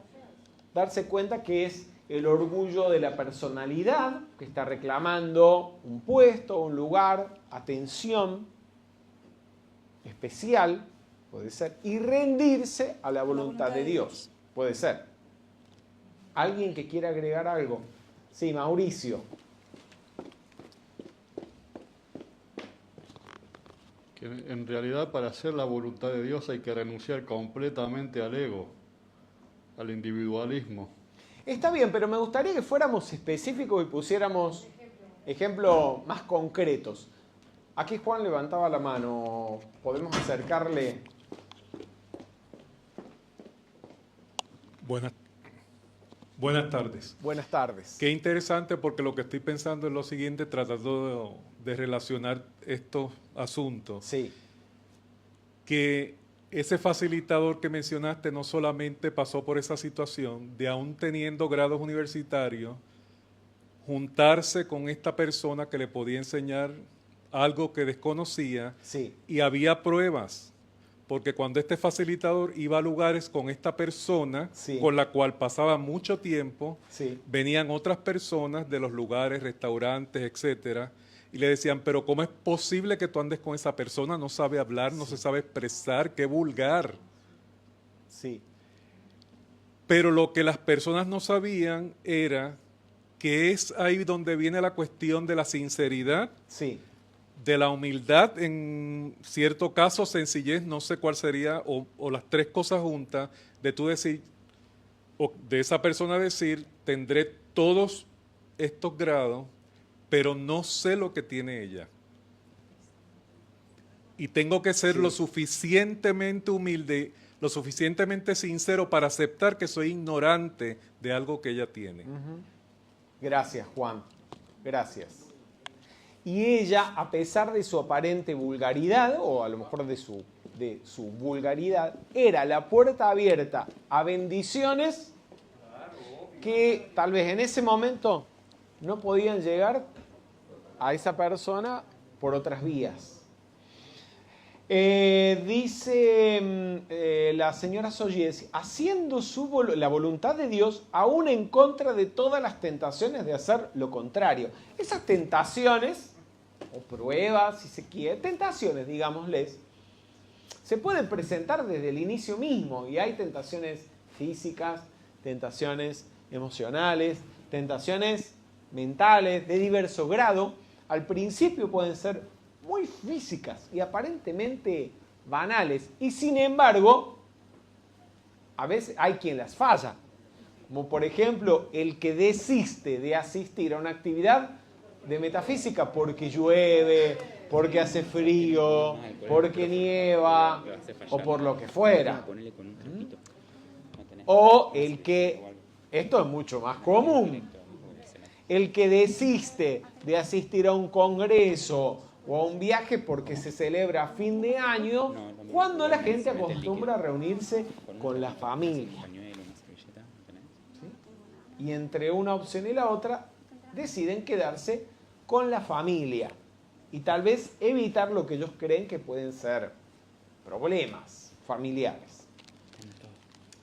darse cuenta que es el orgullo de la personalidad, que está reclamando un puesto, un lugar, atención especial, puede ser, y rendirse a la voluntad de Dios, puede ser. ¿Alguien que quiera agregar algo? Sí, Mauricio. Que en realidad para hacer la voluntad de Dios hay que renunciar completamente al ego, al individualismo. Está bien, pero me gustaría que fuéramos específicos y pusiéramos ejemplos más concretos. Aquí Juan levantaba la mano. ¿Podemos acercarle? Buenas tardes. Buenas tardes. Qué interesante, porque lo que estoy pensando es lo siguiente, tratando de relacionar estos asuntos. Sí. Que ese facilitador que mencionaste no solamente pasó por esa situación de, aún teniendo grados universitarios, juntarse con esta persona que le podía enseñar algo que desconocía, sí, y había pruebas, porque cuando este facilitador iba a lugares con esta persona, sí, con la cual pasaba mucho tiempo, sí, venían otras personas de los lugares, restaurantes, etcétera, y le decían, pero ¿cómo es posible que tú andes con esa persona? No sabe hablar, no se sabe expresar, qué vulgar. Sí. Pero lo que las personas no sabían era que es ahí donde viene la cuestión de la sinceridad, sí, de la humildad, en cierto caso sencillez, no sé cuál sería, o las tres cosas juntas, de tú decir, o de esa persona decir, tendré todos estos grados, pero no sé lo que tiene ella. Y tengo que ser lo suficientemente humilde, lo suficientemente sincero para aceptar que soy ignorante de algo que ella tiene. Gracias, Juan. Gracias. Y ella, a pesar de su aparente vulgaridad, o a lo mejor de su vulgaridad, era la puerta abierta a bendiciones que tal vez en ese momento no podían llegar a esa persona por otras vías. Dice la señora Soyes, haciendo la voluntad de Dios aún en contra de todas las tentaciones de hacer lo contrario. Esas tentaciones, o pruebas, si se quiere, tentaciones, digámosles, se pueden presentar desde el inicio mismo, y hay tentaciones físicas, tentaciones emocionales, tentaciones mentales de diverso grado. Al principio pueden ser muy físicas y aparentemente banales, y sin embargo, a veces hay quien las falla, como por ejemplo el que desiste de asistir a una actividad de metafísica porque llueve, porque hace frío, porque nieva, o por lo que fuera. O el que, esto es mucho más común, el que desiste de asistir a un congreso o a un viaje porque se celebra a fin de año, cuando la gente acostumbra a reunirse con la familia. ¿Sí? Y entre una opción y la otra deciden quedarse con la familia y tal vez evitar lo que ellos creen que pueden ser problemas familiares.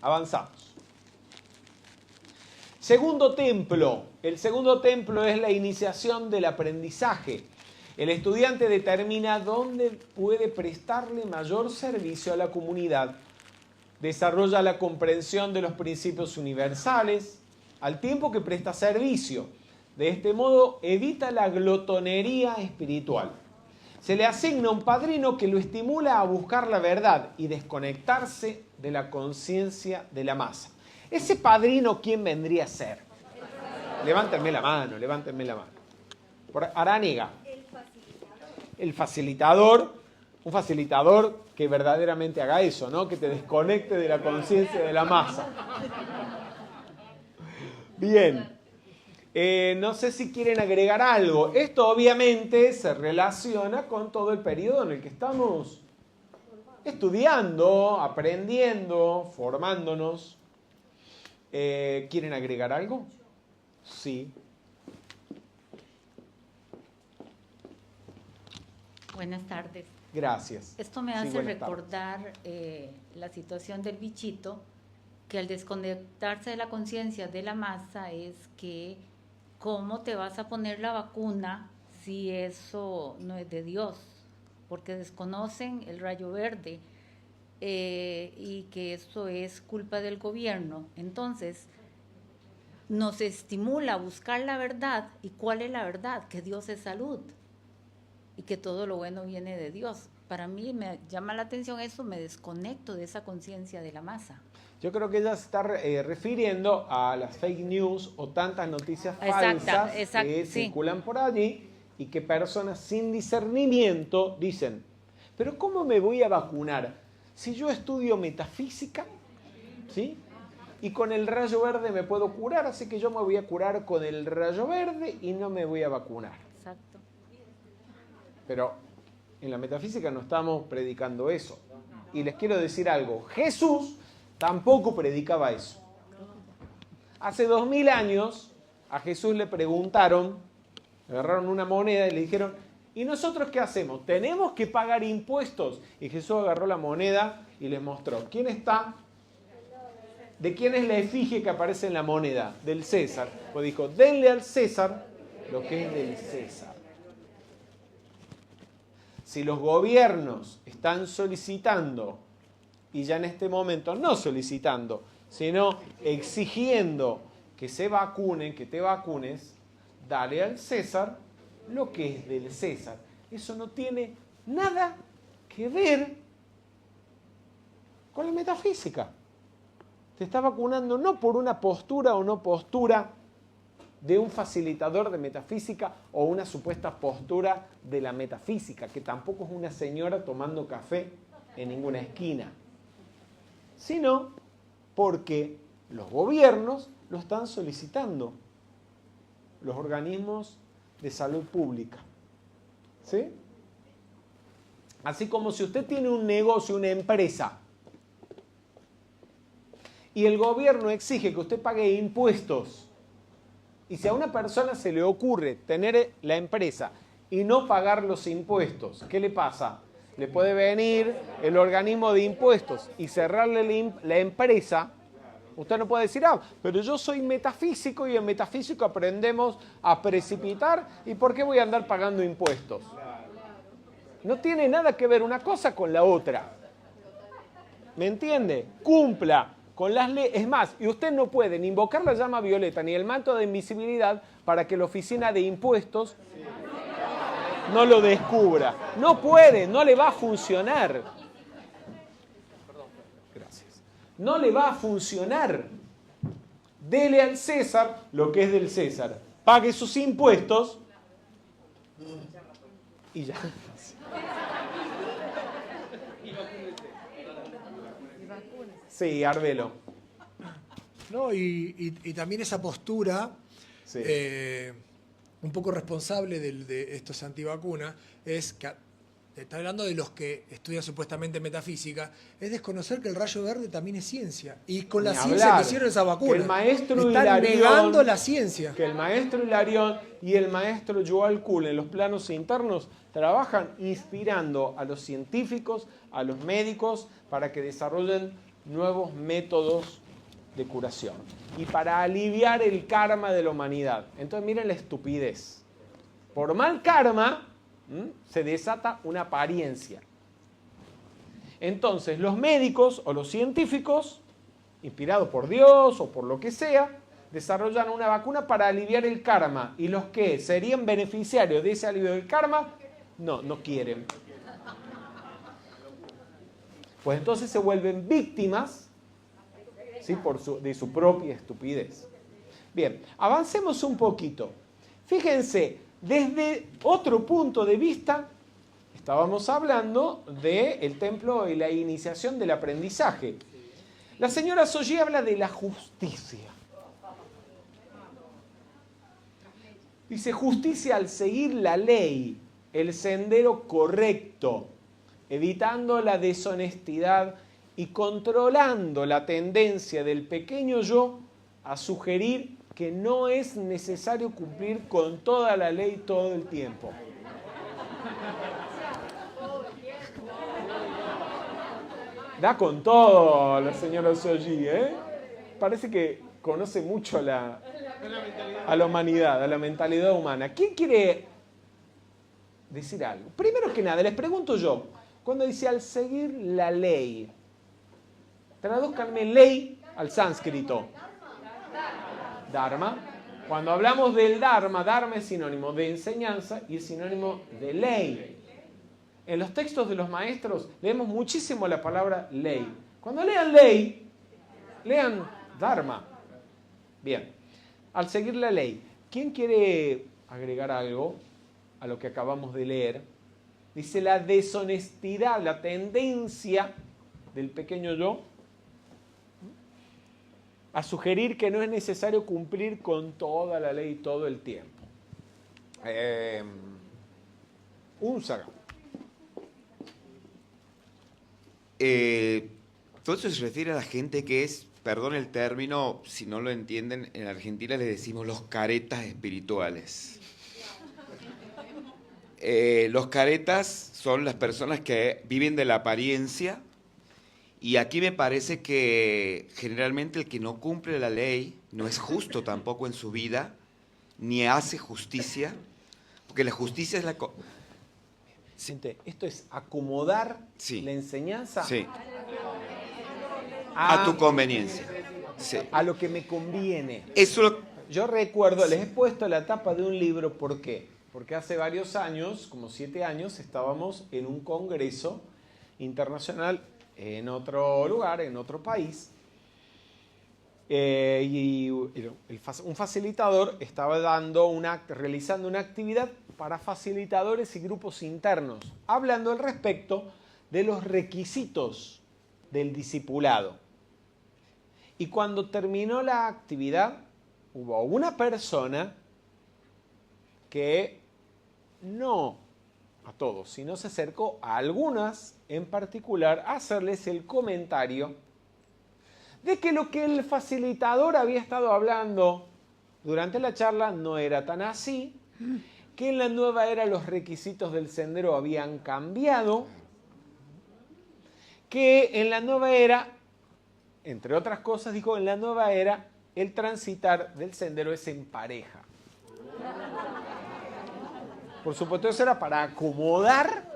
Avanzamos. Segundo templo. El segundo templo es la iniciación del aprendizaje. El estudiante determina dónde puede prestarle mayor servicio a la comunidad. Desarrolla la comprensión de los principios universales al tiempo que presta servicio. De este modo evita la glotonería espiritual. Se le asigna un padrino que lo estimula a buscar la verdad y desconectarse de la conciencia de la masa. Ese padrino, ¿quién vendría a ser? Levántenme la mano, levántenme la mano. Por Arániga. El facilitador, un facilitador que verdaderamente haga eso, ¿no? Que te desconecte de la conciencia de la masa. Bien. No sé si quieren agregar algo. Esto obviamente se relaciona con todo el periodo en el que estamos estudiando, aprendiendo, formándonos. ¿Quieren agregar algo? Sí. Buenas tardes. Gracias. Esto me Sí, hace buenas tardes. recordar la situación del bichito, que al desconectarse de la conciencia de la masa es que ¿cómo te vas a poner la vacuna si eso no es de Dios? Porque desconocen el rayo verde y que eso es culpa del gobierno. Entonces, nos estimula a buscar la verdad. ¿Y cuál es la verdad? Que Dios es salud y que todo lo bueno viene de Dios. Para mí me llama la atención eso, me desconecto de esa conciencia de la masa. Yo creo que ella se está refiriendo a las fake news o tantas noticias falsas que circulan por allí y que personas sin discernimiento dicen, pero ¿cómo me voy a vacunar? Si yo estudio metafísica, ¿sí? Y con el rayo verde me puedo curar, así que yo me voy a curar con el rayo verde y no me voy a vacunar. Exacto. Pero en la metafísica no estamos predicando eso. Y les quiero decir algo, Jesús tampoco predicaba eso. Hace 2000 años a Jesús le preguntaron, agarraron una moneda y le dijeron, ¿y nosotros qué hacemos? Tenemos que pagar impuestos. Y Jesús agarró la moneda y les mostró, ¿quién está? ¿De quién es la efigie que aparece en la moneda? Del César. Pues dijo, denle al César lo que es del César. Si los gobiernos están solicitando, y ya en este momento no solicitando, sino exigiendo que se vacunen, que te vacunes, dale al César lo que es del César. Eso no tiene nada que ver con la metafísica. Te está vacunando no por una postura o no postura de un facilitador de metafísica o una supuesta postura de la metafísica, que tampoco es una señora tomando café en ninguna esquina, sino porque los gobiernos lo están solicitando, los organismos de salud pública. ¿Sí? Así como si usted tiene un negocio, una empresa, y el gobierno exige que usted pague impuestos, y si a una persona se le ocurre tener la empresa y no pagar los impuestos, ¿qué le pasa? Le puede venir el organismo de impuestos y cerrarle la empresa. Usted no puede decir, pero yo soy metafísico y en metafísico aprendemos a precipitar, ¿y por qué voy a andar pagando impuestos? No tiene nada que ver una cosa con la otra. ¿Me entiende? Cumpla con las leyes. Es más, y usted no puede ni invocar la llama violeta ni el manto de invisibilidad para que la oficina de impuestos no lo descubra. No puede, no le va a funcionar. Gracias. No le va a funcionar. Dele al César lo que es del César. Pague sus impuestos y ya. Sí, Arbelo. No, y también esa postura Sí. un poco responsable de estos antivacunas es que está hablando de los que estudian supuestamente metafísica, es desconocer que el rayo verde también es ciencia. Y con la Ni ciencia hablar. que hicieron esa vacuna. Que el maestro están Hilarión, negando la ciencia. Que el maestro Hilarión y el maestro Yuval Kul en los planos internos trabajan inspirando a los científicos, a los médicos, para que desarrollen nuevos métodos de curación y para aliviar el karma de la humanidad. Entonces miren la estupidez. Por mal karma se desata una apariencia. Entonces los médicos o los científicos, inspirados por Dios o por lo que sea, desarrollan una vacuna para aliviar el karma. Y los que serían beneficiarios de ese alivio del karma, no quieren. Pues entonces se vuelven víctimas, ¿sí? de su propia estupidez. Bien, avancemos un poquito. Fíjense, desde otro punto de vista, estábamos hablando del templo y la iniciación del aprendizaje. La señora Soji habla de la justicia. Dice, justicia al seguir la ley, el sendero correcto, evitando la deshonestidad y controlando la tendencia del pequeño yo a sugerir que no es necesario cumplir con toda la ley todo el tiempo. Da con todo la señora Soji, ¿eh? Parece que conoce mucho a la humanidad, a la mentalidad humana. ¿Quién quiere decir algo? Primero que nada, les pregunto yo, cuando dice al seguir la ley, tradúzcanme ley al sánscrito. Dharma. Cuando hablamos del Dharma, Dharma es sinónimo de enseñanza y es sinónimo de ley. En los textos de los maestros leemos muchísimo la palabra ley. Cuando lean ley, lean Dharma. Bien, al seguir la ley, ¿quién quiere agregar algo a lo que acabamos de leer? Dice la deshonestidad, la tendencia del pequeño yo a sugerir que no es necesario cumplir con toda la ley todo el tiempo. Un saga. Todo eso se refiere a la gente que es, perdón el término, si no lo entienden, en Argentina les decimos los caretas espirituales. Los caretas son las personas que viven de la apariencia. Y aquí me parece que generalmente el que no cumple la ley no es justo tampoco en su vida, ni hace justicia, porque la justicia es la... Esto es acomodar la enseñanza a tu conveniencia. Sí. A lo que me conviene. Eso Yo recuerdo, les he puesto la tapa de un libro, ¿por qué? Porque hace varios años, como 7 años, estábamos en un congreso internacional en otro lugar, en otro país, y un facilitador estaba realizando una actividad para facilitadores y grupos internos, hablando al respecto de los requisitos del discipulado. Y cuando terminó la actividad, hubo una persona que no a todos, sino se acercó a algunas en particular a hacerles el comentario de que lo que el facilitador había estado hablando durante la charla no era tan así, que en la nueva era los requisitos del sendero habían cambiado, que en la nueva era, entre otras cosas, dijo, en la nueva era el transitar del sendero es en pareja. Por supuesto, eso era para acomodar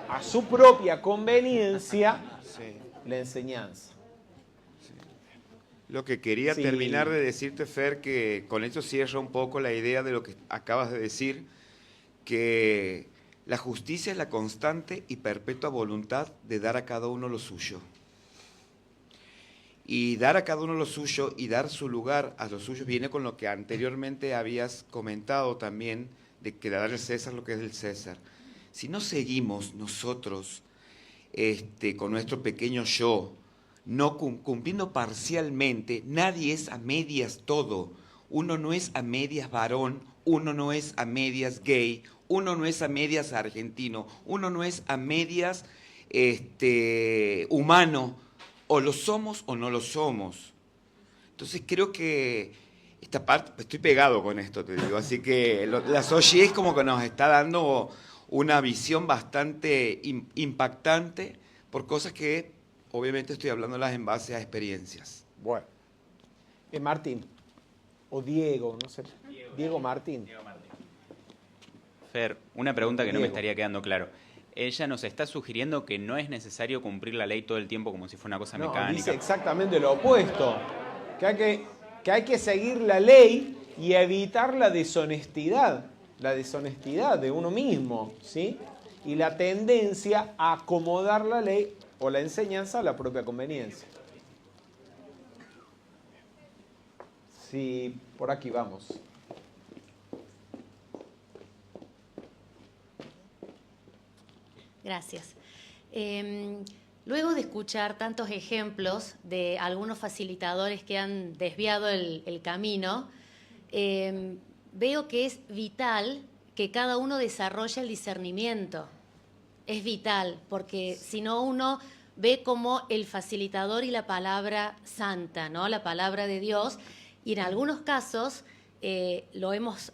a su propia conveniencia la enseñanza. Lo que quería terminar de decirte, Fer, que con esto cierra un poco la idea de lo que acabas de decir, que la justicia es la constante y perpetua voluntad de dar a cada uno lo suyo. Y dar a cada uno lo suyo y dar su lugar a lo suyo viene con lo que anteriormente habías comentado también, de que dar al César lo que es del César. Si no seguimos nosotros con nuestro pequeño yo, no cumpliendo parcialmente, nadie es a medias todo. Uno no es a medias varón, uno no es a medias gay, uno no es a medias argentino, uno no es a medias humano, o lo somos o no lo somos. Entonces creo que esta parte, estoy pegado con esto, te digo, así que la Soshi es como que nos está dando una visión bastante impactante por cosas que obviamente estoy hablándolas en base a experiencias. Bueno. Martín, o Diego, no sé. Diego Martín. Fer, una pregunta que no me estaría quedando claro. Ella nos está sugiriendo que no es necesario cumplir la ley todo el tiempo como si fuera una cosa mecánica. Dice exactamente lo opuesto. Que hay que seguir la ley y evitar la deshonestidad de uno mismo, ¿sí? Y la tendencia a acomodar la ley o la enseñanza a la propia conveniencia. Sí, por aquí vamos. Gracias. Luego de escuchar tantos ejemplos de algunos facilitadores que han desviado el camino, veo que es vital que cada uno desarrolle el discernimiento. Es vital, porque si no uno ve como el facilitador y la palabra santa, ¿no? La palabra de Dios, y en algunos casos,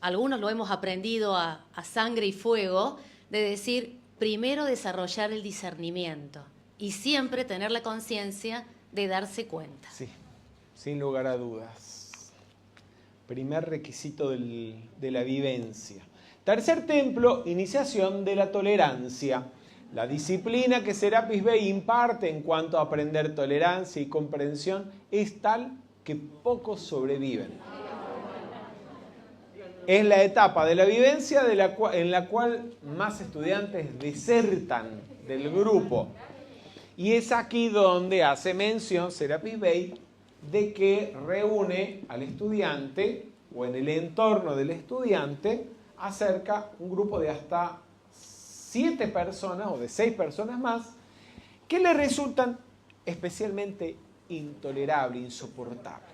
algunos lo hemos aprendido a sangre y fuego, de decir, primero desarrollar el discernimiento y siempre tener la conciencia de darse cuenta. Sí, sin lugar a dudas. Primer requisito de la vivencia. Tercer templo, iniciación de la tolerancia. La disciplina que Serapis Bey imparte en cuanto a aprender tolerancia y comprensión es tal que pocos sobreviven. Es la etapa de la vivencia en la cual más estudiantes desertan del grupo. Y es aquí donde hace mención Serapis Bey de que reúne al estudiante, o en el entorno del estudiante, acerca un grupo de hasta 7 personas o de 6 personas más, que le resultan especialmente intolerables, insoportables.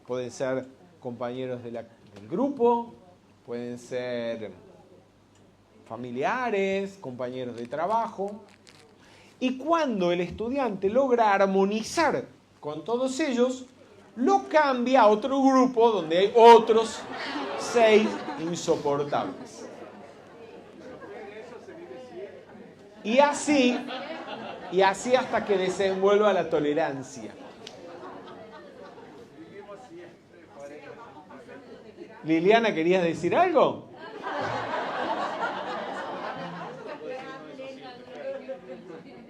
Pueden ser compañeros del grupo, pueden ser familiares, compañeros de trabajo. Y cuando el estudiante logra armonizar con todos ellos, lo cambia a otro grupo donde hay otros 6 insoportables. Y así hasta que desenvuelva la tolerancia. Liliana, ¿querías decir algo?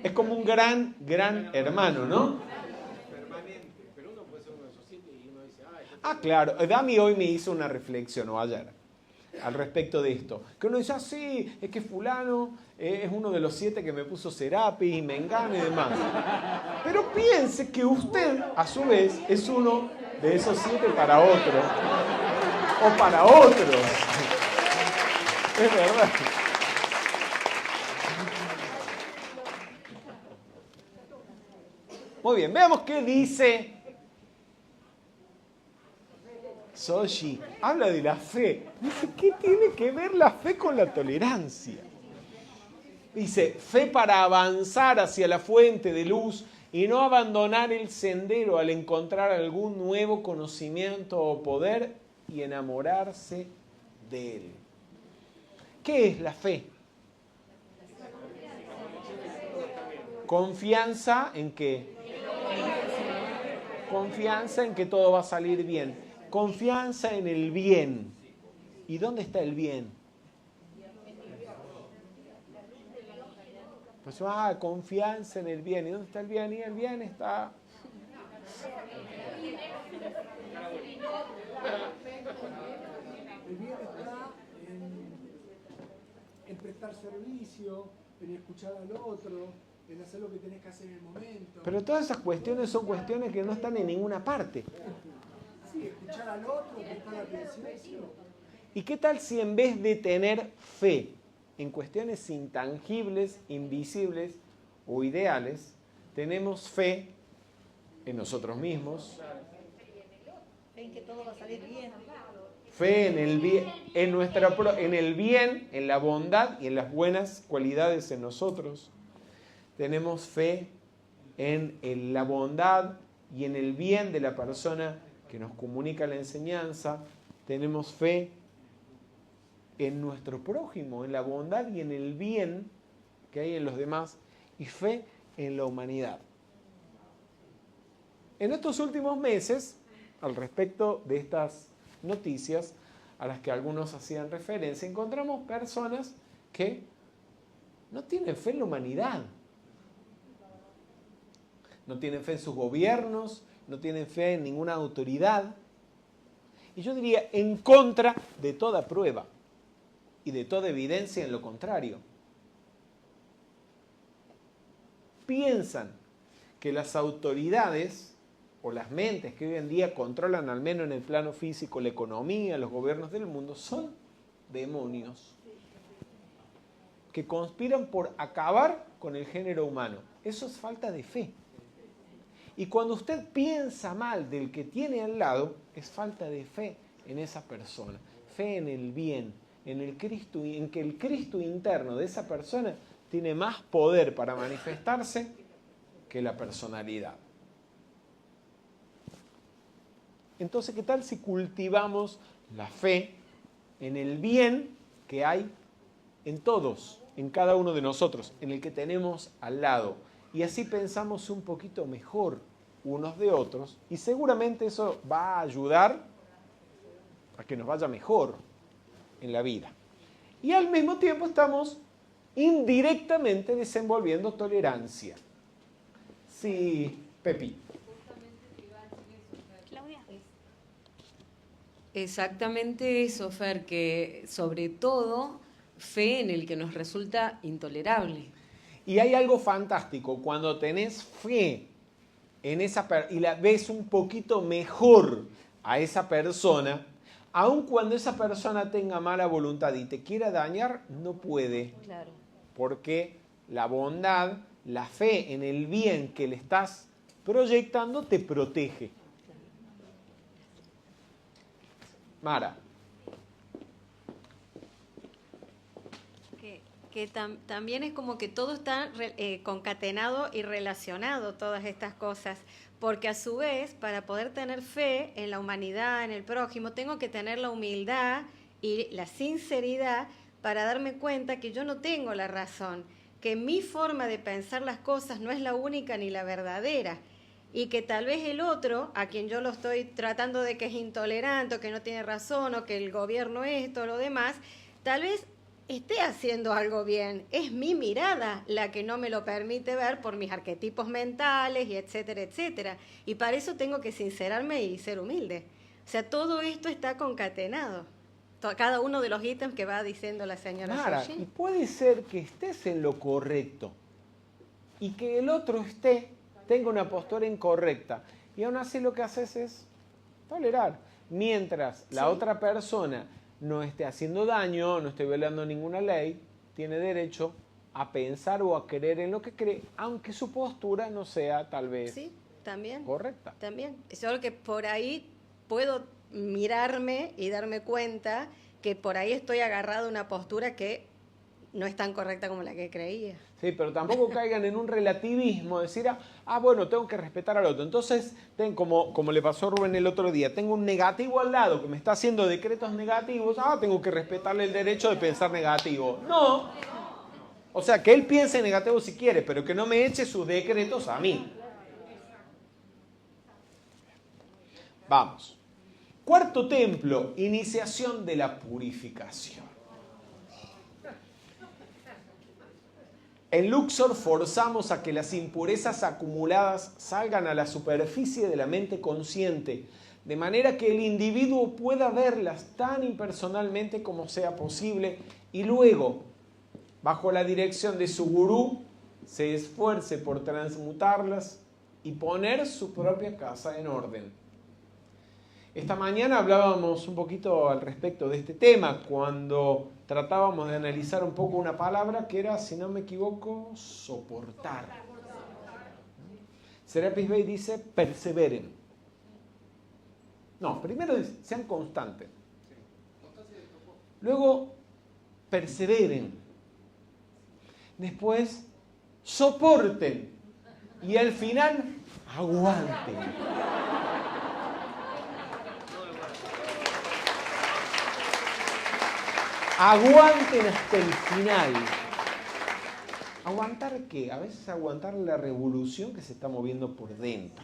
Es como un gran hermano, ¿no? Ah, claro. Dami hoy me hizo una reflexión, o ayer, al respecto de esto. Que uno dice, sí, es que fulano es uno de los 7 que me puso Serapis y Mengano y demás. Pero piense que usted, a su vez, es uno de esos 7 para otro. O para otros. Es verdad. Muy bien, veamos qué dice Soshi. Habla de la fe. Dice, ¿qué tiene que ver la fe con la tolerancia? Dice, fe para avanzar hacia la fuente de luz y no abandonar el sendero al encontrar algún nuevo conocimiento o poder y enamorarse de él. ¿Qué es la fe? Confianza en qué? Confianza en que todo va a salir bien. Confianza en el bien. ¿Y dónde está el bien? Pues confianza en el bien. ¿Y dónde está el bien? Y el bien está... El bien está en prestar servicio, en escuchar al otro, en hacer lo que tenés que hacer en el momento. Pero todas esas cuestiones son cuestiones que no están en ninguna parte. Sí, escuchar al otro, prestar atención. ¿Y qué tal si en vez de tener fe en cuestiones intangibles, invisibles o ideales, tenemos fe en nosotros mismos? Fe en que todo va a salir bien. Fe en el bien, en el bien, en la bondad y en las buenas cualidades en nosotros. Tenemos fe en la bondad y en el bien de la persona que nos comunica la enseñanza. Tenemos fe en nuestro prójimo, en la bondad y en el bien que hay en los demás. Y fe en la humanidad. En estos últimos meses, al respecto de estas noticias a las que algunos hacían referencia, encontramos personas que no tienen fe en la humanidad. No tienen fe en sus gobiernos, no tienen fe en ninguna autoridad. Y yo diría, en contra de toda prueba y de toda evidencia en lo contrario. Piensan que las autoridades o las mentes que hoy en día controlan, al menos en el plano físico, la economía, los gobiernos del mundo, son demonios que conspiran por acabar con el género humano. Eso es falta de fe. Y cuando usted piensa mal del que tiene al lado, es falta de fe en esa persona. Fe en el bien, en el Cristo, en que el Cristo interno de esa persona tiene más poder para manifestarse que la personalidad. Entonces, ¿qué tal si cultivamos la fe en el bien que hay en todos, en cada uno de nosotros, en el que tenemos al lado? Y así pensamos un poquito mejor unos de otros y seguramente eso va a ayudar a que nos vaya mejor en la vida. Y al mismo tiempo estamos indirectamente desenvolviendo tolerancia. Sí, Pepi. Justamente te iba exactamente eso, Fer, que sobre todo fe en el que nos resulta intolerable. Y hay algo fantástico, cuando tenés fe en esa y la ves un poquito mejor a esa persona, aun cuando esa persona tenga mala voluntad y te quiera dañar, no puede. Claro. Porque la bondad, la fe en el bien que le estás proyectando te protege. Mara. Que también es como que todo está concatenado y relacionado, todas estas cosas, porque a su vez, para poder tener fe en la humanidad, en el prójimo, tengo que tener la humildad y la sinceridad para darme cuenta que yo no tengo la razón, que mi forma de pensar las cosas no es la única ni la verdadera, y que tal vez el otro, a quien yo lo estoy tratando de que es intolerante, o que no tiene razón, o que el gobierno esto o lo demás, tal vez esté haciendo algo bien. Es mi mirada la que no me lo permite ver por mis arquetipos mentales y etcétera, etcétera. Y para eso tengo que sincerarme y ser humilde. O sea, todo esto está concatenado. Cada uno de los ítems que va diciendo la señora Mara, Soshi. y puede ser que estés en lo correcto y que el otro tenga una postura incorrecta. Y aún así lo que haces es tolerar. Mientras la otra persona no esté haciendo daño, no esté violando ninguna ley, tiene derecho a pensar o a creer en lo que cree, aunque su postura no sea tal vez también correcta. También. Solo que por ahí puedo mirarme y darme cuenta que por ahí estoy agarrado a una postura que no es tan correcta como la que creía. Sí, pero tampoco caigan en un relativismo, decir, bueno, tengo que respetar al otro. Entonces, como le pasó a Rubén el otro día, tengo un negativo al lado que me está haciendo decretos negativos, tengo que respetarle el derecho de pensar negativo. No. O sea, que él piense negativo si quiere, pero que no me eche sus decretos a mí. Vamos. Cuarto templo, iniciación de la purificación. En Luxor forzamos a que las impurezas acumuladas salgan a la superficie de la mente consciente, de manera que el individuo pueda verlas tan impersonalmente como sea posible y luego, bajo la dirección de su gurú, se esfuerce por transmutarlas y poner su propia casa en orden. Esta mañana hablábamos un poquito al respecto de este tema cuando tratábamos de analizar un poco una palabra que era, si no me equivoco, soportar. Serapis Bey dice, perseveren. No, primero dice, sean constantes. Luego, perseveren. Después, soporten. Y al final, aguanten. Aguanten hasta el final. ¿Aguantar qué? A veces aguantar la revolución que se está moviendo por dentro.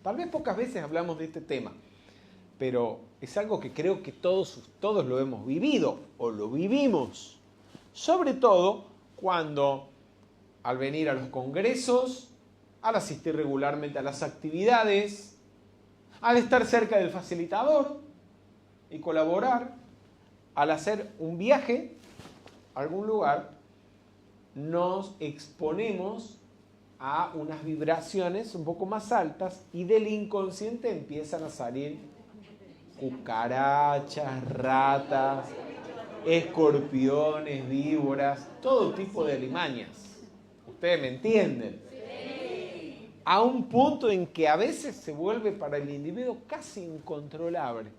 Tal vez pocas veces hablamos de este tema, pero es algo que creo que todos lo hemos vivido o lo vivimos. Sobre todo cuando al venir a los congresos, al asistir regularmente a las actividades, al estar cerca del facilitador y colaborar, al hacer un viaje a algún lugar, nos exponemos a unas vibraciones un poco más altas y del inconsciente empiezan a salir cucarachas, ratas, escorpiones, víboras, todo tipo de alimañas. Ustedes me entienden. A un punto en que a veces se vuelve para el individuo casi incontrolable.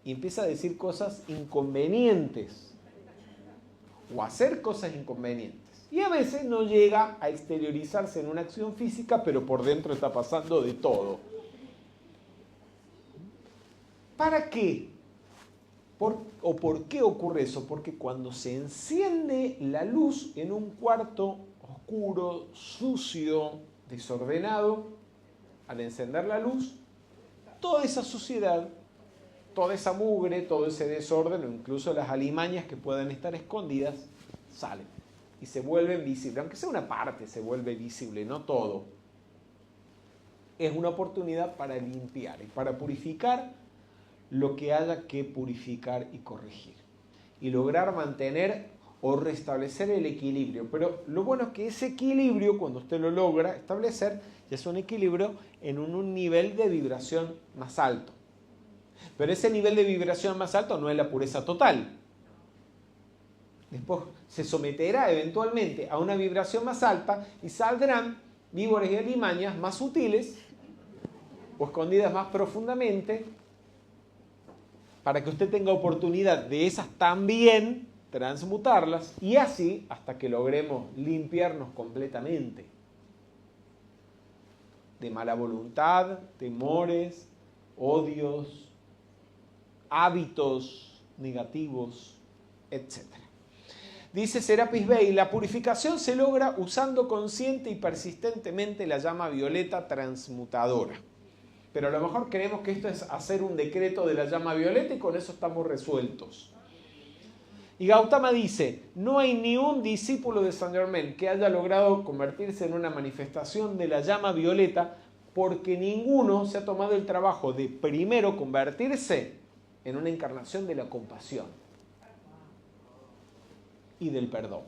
Y empieza a decir cosas inconvenientes o a hacer cosas inconvenientes. Y a veces no llega a exteriorizarse en una acción física, pero por dentro está pasando de todo. ¿Para qué? ¿Por qué ocurre eso? Porque cuando se enciende la luz en un cuarto oscuro, sucio, desordenado, al encender la luz, toda esa suciedad, toda esa mugre, todo ese desorden, o incluso las alimañas que puedan estar escondidas, salen y se vuelven visibles. Aunque sea una parte, se vuelve visible, no todo. es una oportunidad para limpiar y para purificar lo que haya que purificar y corregir. Y lograr mantener o restablecer el equilibrio. Pero lo bueno es que ese equilibrio, cuando usted lo logra establecer, ya es un equilibrio en un nivel de vibración más alto. Pero ese nivel de vibración más alto no es la pureza total. Después se someterá eventualmente a una vibración más alta y saldrán víboras y alimañas más sutiles o escondidas más profundamente para que usted tenga oportunidad de esas también transmutarlas y así hasta que logremos limpiarnos completamente de mala voluntad, temores, odios, hábitos negativos, etc. Dice Serapis Bey, la purificación se logra usando consciente y persistentemente la llama violeta transmutadora. Pero a lo mejor creemos que esto es hacer un decreto de la llama violeta y con eso estamos resueltos. Y Gautama dice, no hay ni un discípulo de Saint Germain que haya logrado convertirse en una manifestación de la llama violeta porque ninguno se ha tomado el trabajo de primero convertirse en una encarnación de la compasión y del perdón.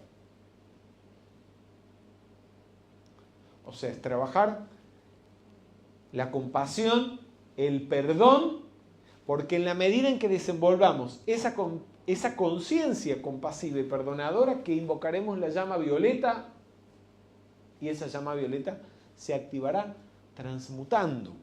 O sea, es trabajar la compasión, el perdón, porque en la medida en que desenvolvamos esa conciencia compasiva y perdonadora, que invocaremos la llama violeta, y esa llama violeta se activará transmutando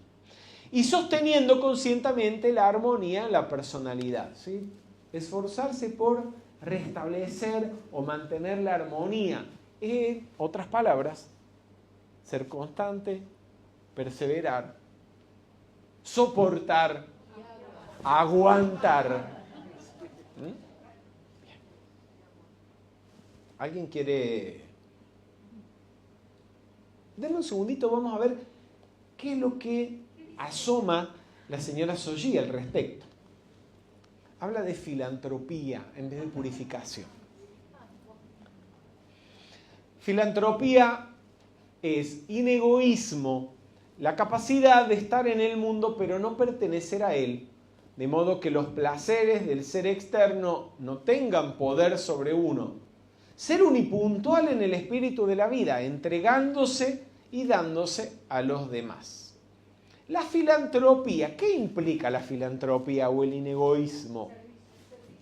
y sosteniendo conscientemente la armonía en la personalidad, ¿sí? Esforzarse por restablecer o mantener la armonía. En otras palabras, ser constante, perseverar, soportar, aguantar. Bien. ¿Alguien quiere? Denme un segundito, vamos a ver qué es lo que asoma la señora Soji al respecto. Habla de filantropía en vez de purificación. Filantropía es inegoísmo, la capacidad de estar en el mundo pero no pertenecer a él, de modo que los placeres del ser externo no tengan poder sobre uno. Ser unipuntual en el espíritu de la vida, entregándose y dándose a los demás. La filantropía, ¿qué implica la filantropía o el inegoísmo?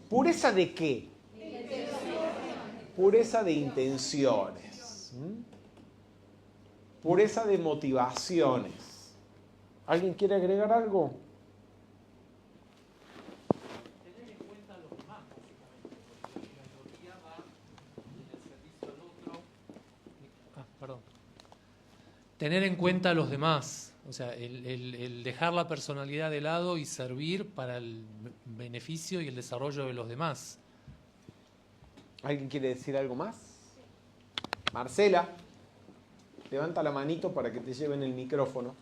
¿Pureza de qué? Pureza de intenciones. Pureza de motivaciones. ¿Alguien quiere agregar algo? Tener en cuenta a los demás, o sea, el dejar la personalidad de lado y servir para el beneficio y el desarrollo de los demás. ¿Alguien quiere decir algo más? Marcela, levanta la manito para que te lleven el micrófono.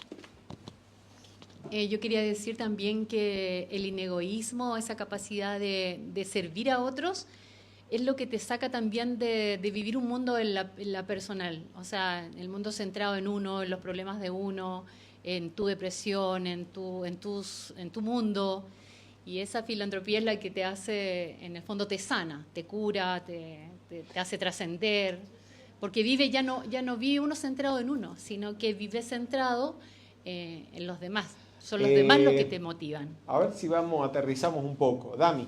Yo quería decir también que el inegoísmo, esa capacidad de servir a otros, es lo que te saca también de vivir un mundo en la personal. O sea, el mundo centrado en uno, en los problemas de uno, en tu depresión, en tu mundo. Y esa filantropía es la que te hace, en el fondo te sana, te cura, te hace trascender. Porque ya no vive uno centrado en uno, sino que vive centrado en los demás. Son los demás los que te motivan. A ver si aterrizamos un poco. Dami.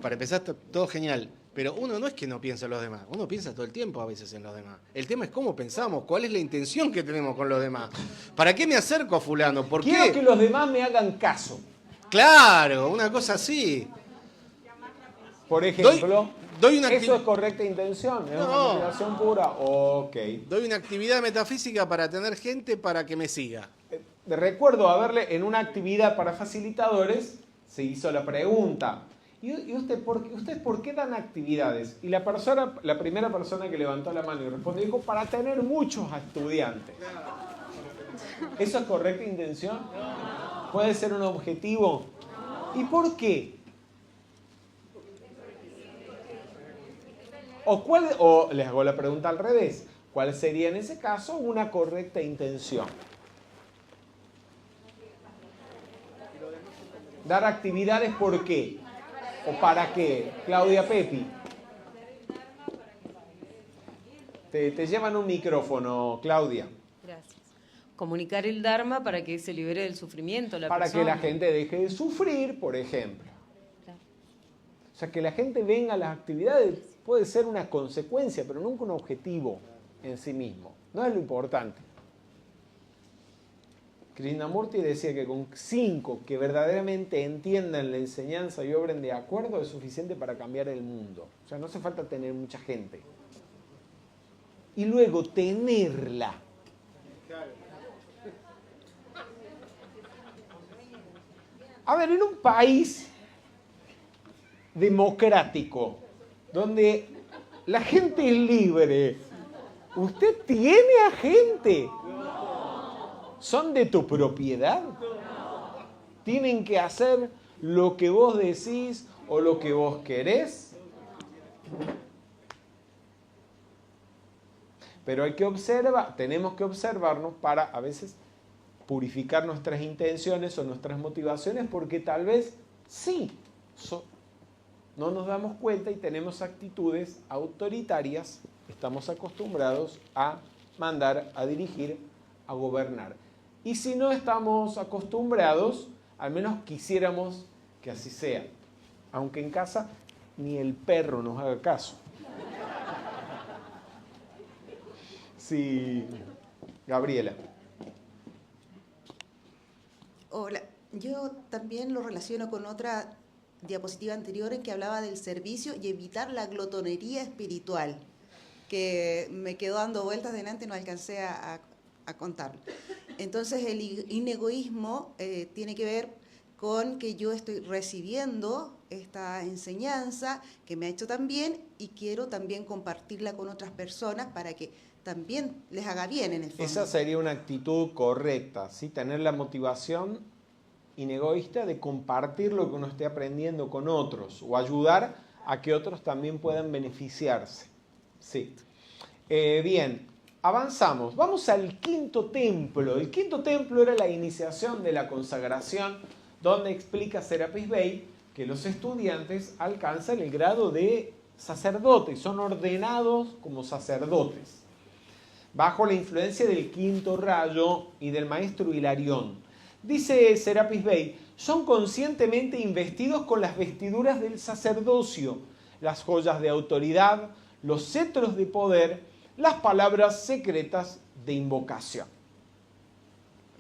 Para empezar, está todo genial. Pero uno no es que no piensa en los demás, uno piensa todo el tiempo a veces en los demás. El tema es cómo pensamos, cuál es la intención que tenemos con los demás. ¿Para qué me acerco a fulano? ¿Por qué? Quiero que los demás me hagan caso. Claro, una cosa así. Por ejemplo, doy ¿eso es correcta intención? ¿Es una motivación pura? Ok. Doy una actividad metafísica para tener gente para que me siga. Recuerdo en una actividad para facilitadores, se hizo la pregunta. ¿Y ustedes por qué dan actividades? Y la primera persona que levantó la mano y respondió dijo, para tener muchos estudiantes. ¿Eso es correcta intención? ¿Puede ser un objetivo? ¿Y por qué? O les hago la pregunta al revés. ¿Cuál sería en ese caso una correcta intención? Dar actividades, ¿por qué? ¿O para qué? Claudia Pepi. Te llevan un micrófono, Claudia. Gracias. Comunicar el Dharma para que se libere del sufrimiento la Para persona. que la gente deje de sufrir, por ejemplo. Claro. O sea, que la gente venga a las actividades puede ser una consecuencia, pero nunca un objetivo en sí mismo. No es lo importante. Krishnamurti decía que con 5 que verdaderamente entiendan la enseñanza y obren de acuerdo es suficiente para cambiar el mundo. O sea, no hace falta tener mucha gente. Y luego tenerla. A ver, en un país democrático, donde la gente es libre, usted tiene a gente. ¿Son de tu propiedad? ¿Tienen que hacer lo que vos decís o lo que vos querés? Pero hay que observar, tenemos que observarnos para a veces purificar nuestras intenciones o nuestras motivaciones, porque tal vez sí, no nos damos cuenta y tenemos actitudes autoritarias, estamos acostumbrados a mandar, a dirigir, a gobernar. Y si no estamos acostumbrados, al menos quisiéramos que así sea. Aunque en casa ni el perro nos haga caso. Sí, Gabriela. Hola, yo también lo relaciono con otra diapositiva anterior en que hablaba del servicio y evitar la glotonería espiritual, que me quedó dando vueltas delante y no alcancé a contarlo. Entonces el inegoísmo tiene que ver con que yo estoy recibiendo esta enseñanza que me ha hecho tan bien y quiero también compartirla con otras personas para que también les haga bien en el fondo. Esa sería una actitud correcta, ¿sí? Tener la motivación inegoísta de compartir lo que uno esté aprendiendo con otros o ayudar a que otros también puedan beneficiarse. Sí. Bien, avanzamos. Vamos al quinto templo. El quinto templo era la iniciación de la consagración, donde explica Serapis Bey que los estudiantes alcanzan el grado de sacerdote, son ordenados como sacerdotes, bajo la influencia del quinto rayo y del maestro Hilarión. Dice Serapis Bey, son conscientemente investidos con las vestiduras del sacerdocio, las joyas de autoridad, los cetros de poder, las palabras secretas de invocación.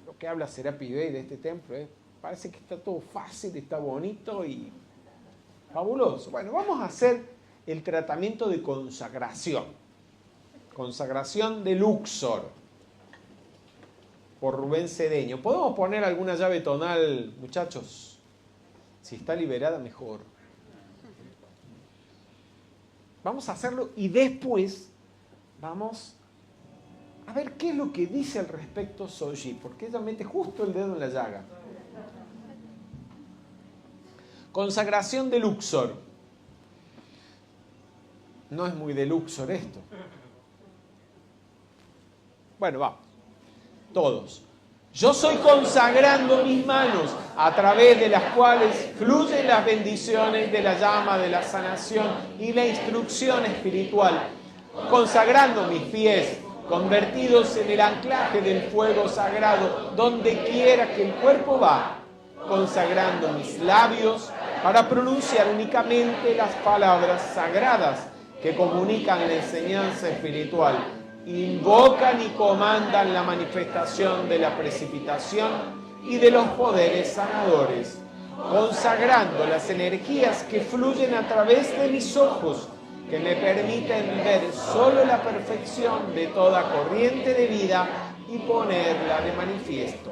Lo que habla Serapis Bey de este templo parece que está todo fácil, está bonito y fabuloso. Bueno, vamos a hacer el tratamiento de consagración. Consagración de Luxor, por Rubén Cedeño. ¿Podemos poner alguna llave tonal, muchachos? Si está liberada, mejor. Vamos a hacerlo y después vamos a ver qué es lo que dice al respecto Soji, porque ella mete justo el dedo en la llaga. Consagración de Luxor. No es muy de Luxor esto. Bueno, vamos. Todos. Yo soy consagrando mis manos, a través de las cuales fluyen las bendiciones de la llama de la sanación y la instrucción espiritual. Consagrando mis pies, convertidos en el anclaje del fuego sagrado, donde quiera que el cuerpo va. Consagrando mis labios, para pronunciar únicamente las palabras sagradas que comunican la enseñanza espiritual. Invocan y comandan la manifestación de la precipitación y de los poderes sanadores, consagrando las energías que fluyen a través de mis ojos, que me permiten ver solo la perfección de toda corriente de vida y ponerla de manifiesto.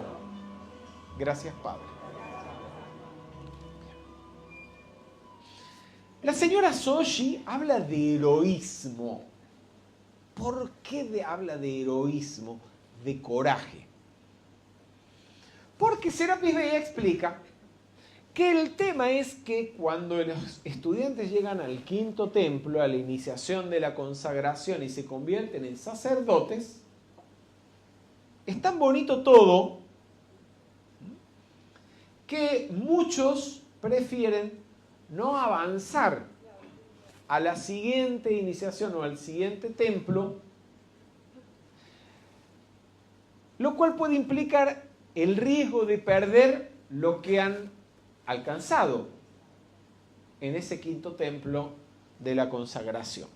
Gracias, Padre. La señora Soji habla de heroísmo. ¿Por qué habla de heroísmo? De coraje. Porque Serapis Bey explica Que el tema es que cuando los estudiantes llegan al quinto templo, a la iniciación de la consagración y se convierten en sacerdotes, es tan bonito todo que muchos prefieren no avanzar a la siguiente iniciación o al siguiente templo, lo cual puede implicar el riesgo de perder lo que han alcanzado en ese quinto templo de la consagración.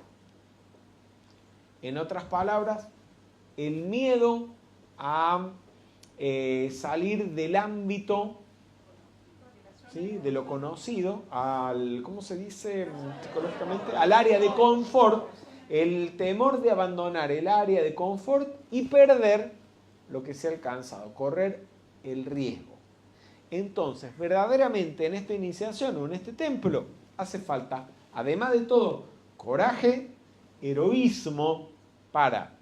En otras palabras, el miedo a salir del ámbito, ¿sí?, de lo conocido, al, ¿cómo se dice psicológicamente?, al área de confort, el temor de abandonar el área de confort y perder lo que se ha alcanzado, correr el riesgo. Entonces, verdaderamente en esta iniciación o en este templo hace falta, además de todo, coraje, heroísmo para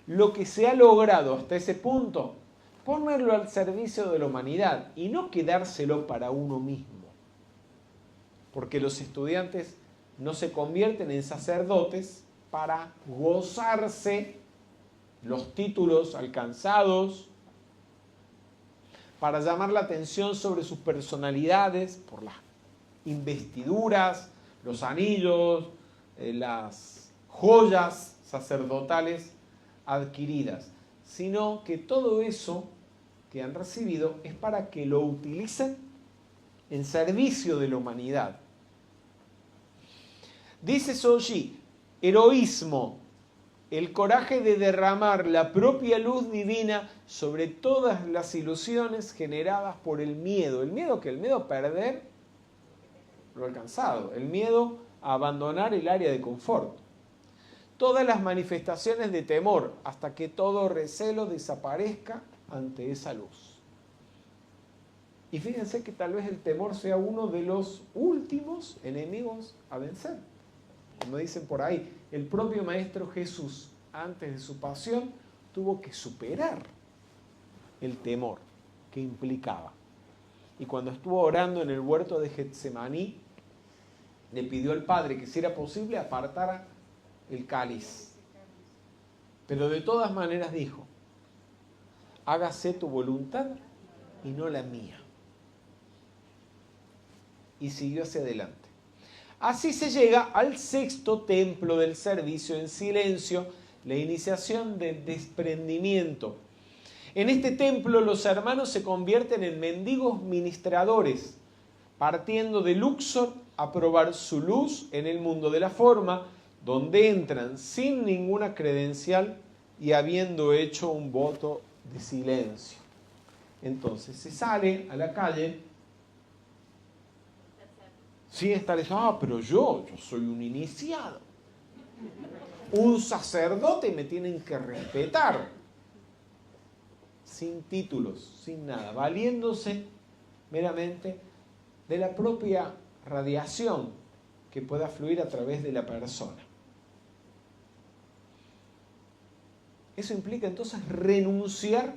lo que se ha logrado hasta ese punto, ponerlo al servicio de la humanidad y no quedárselo para uno mismo. Porque los estudiantes no se convierten en sacerdotes para gozarse los títulos alcanzados, para llamar la atención sobre sus personalidades, por las investiduras, los anillos, las joyas sacerdotales adquiridas, sino que todo eso que han recibido es para que lo utilicen en servicio de la humanidad. Dice Soji, heroísmo, el coraje de derramar la propia luz divina sobre todas las ilusiones generadas por el miedo. El miedo a perder lo alcanzado, el miedo a abandonar el área de confort. Todas las manifestaciones de temor hasta que todo recelo desaparezca ante esa luz. Y fíjense que tal vez el temor sea uno de los últimos enemigos a vencer. Como dicen por ahí, el propio Maestro Jesús, antes de su pasión, tuvo que superar el temor que implicaba. Y cuando estuvo orando en el huerto de Getsemaní, le pidió al Padre que si era posible apartara el cáliz. Pero de todas maneras dijo, hágase tu voluntad y no la mía. Y siguió hacia adelante. Así se llega al sexto templo del servicio en silencio, la iniciación del desprendimiento. En este templo los hermanos se convierten en mendigos ministradores, partiendo de Luxor a probar su luz en el mundo de la forma, donde entran sin ninguna credencial y habiendo hecho un voto de silencio. Entonces se sale a la calle sin estar diciendo, pero yo soy un iniciado, un sacerdote, me tienen que respetar, sin títulos, sin nada, valiéndose meramente de la propia radiación que pueda fluir a través de la persona. Eso implica entonces renunciar